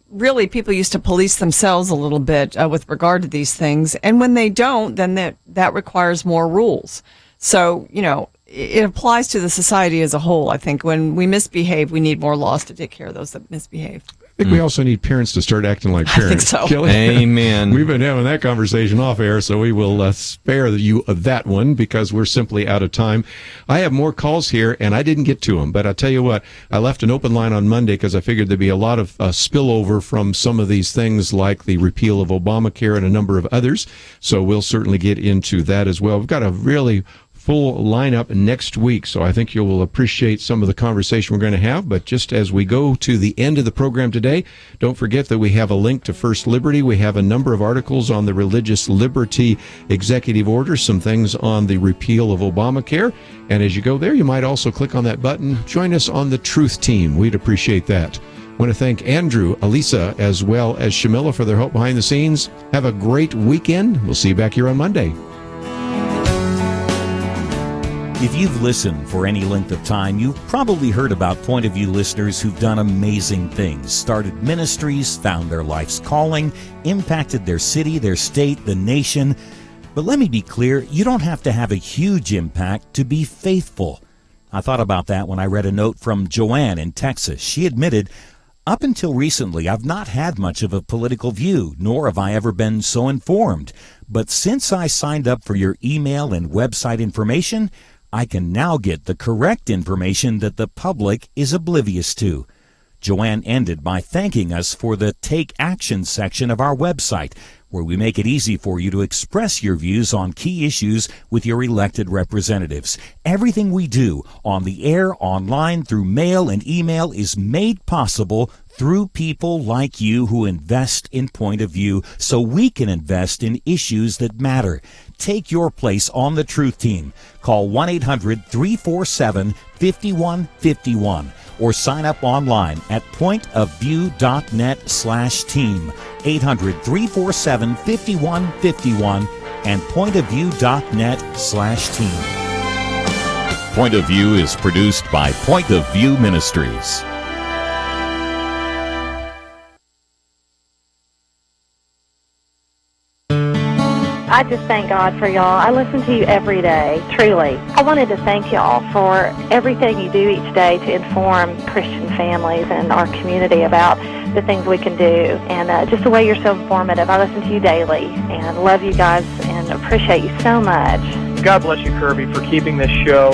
S4: really people used to police themselves a little bit with regard to these things. And when they don't, then that requires more rules. So, it applies to the society as a whole. I think when we misbehave, we need more laws to take care of those that misbehave.
S3: I think we also need parents to start acting like parents.
S4: I think so.
S3: Kelly?
S5: Amen.
S3: We've been having that conversation off air, so we will spare you of that one because we're simply out of time. I have more calls here, and I didn't get to them. But I'll tell you what, I left an open line on Monday because I figured there'd be a lot of spillover from some of these things like the repeal of Obamacare and a number of others. So we'll certainly get into that as well. We've got a really full lineup next week, so I think you will appreciate some of the conversation we're going to have. But just as we go to the end of the program today, don't forget that we have a link to First Liberty. We have a number of articles on the Religious Liberty Executive Order, some things on the repeal of Obamacare. And as you go there, you might also click on that button. Join us on the Truth Team. We'd appreciate that. I want to thank Andrew, Elisa, as well as Shamila for their help behind the scenes. Have a great weekend. We'll see you back here on Monday.
S6: If you've listened for any length of time, you've probably heard about Point of View listeners who've done amazing things, started ministries, found their life's calling, impacted their city, their state, the nation. But let me be clear, you don't have to have a huge impact to be faithful. I thought about that when I read a note from Joanne in Texas. She admitted, up until recently, I've not had much of a political view, nor have I ever been so informed. But since I signed up for your email and website information, I can now get the correct information that the public is oblivious to. Joanne ended by thanking us for the Take Action section of our website, where we make it easy for you to express your views on key issues with your elected representatives. Everything we do on the air, online, through mail and email is made possible through people like you who invest in Point of View so we can invest in issues that matter. Take your place on the Truth Team. Call 1-800-347-5151 or sign up online at pointofview.net/team. 800-347-5151 and pointofview.net/team. Point of View is produced by Point of View Ministries.
S8: I just thank God for y'all. I listen to you every day, truly. I wanted to thank y'all for everything you do each day to inform Christian families and our community about the things we can do, and just the way you're so informative. I listen to you daily and love you guys and appreciate you so much.
S9: God bless you, Kerby, for keeping this show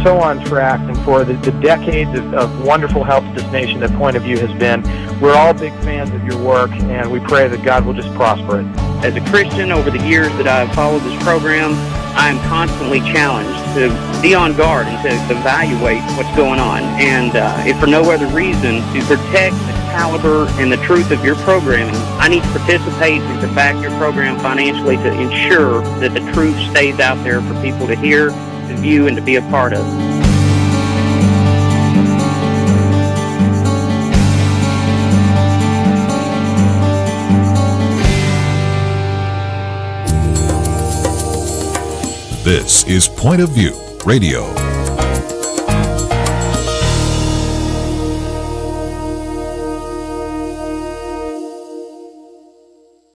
S9: so on track and for the decades of wonderful help to this nation that Point of View has been. We're all big fans of your work, and we pray that God will just prosper it.
S10: As a Christian, over the years that I've followed this program, I am constantly challenged to be on guard and to evaluate what's going on. And if for no other reason, to protect the caliber and the truth of your programming, I need to participate and to back your program financially to ensure that the truth stays out there for people to hear, to view, and to be a part of.
S2: This is Point of View Radio.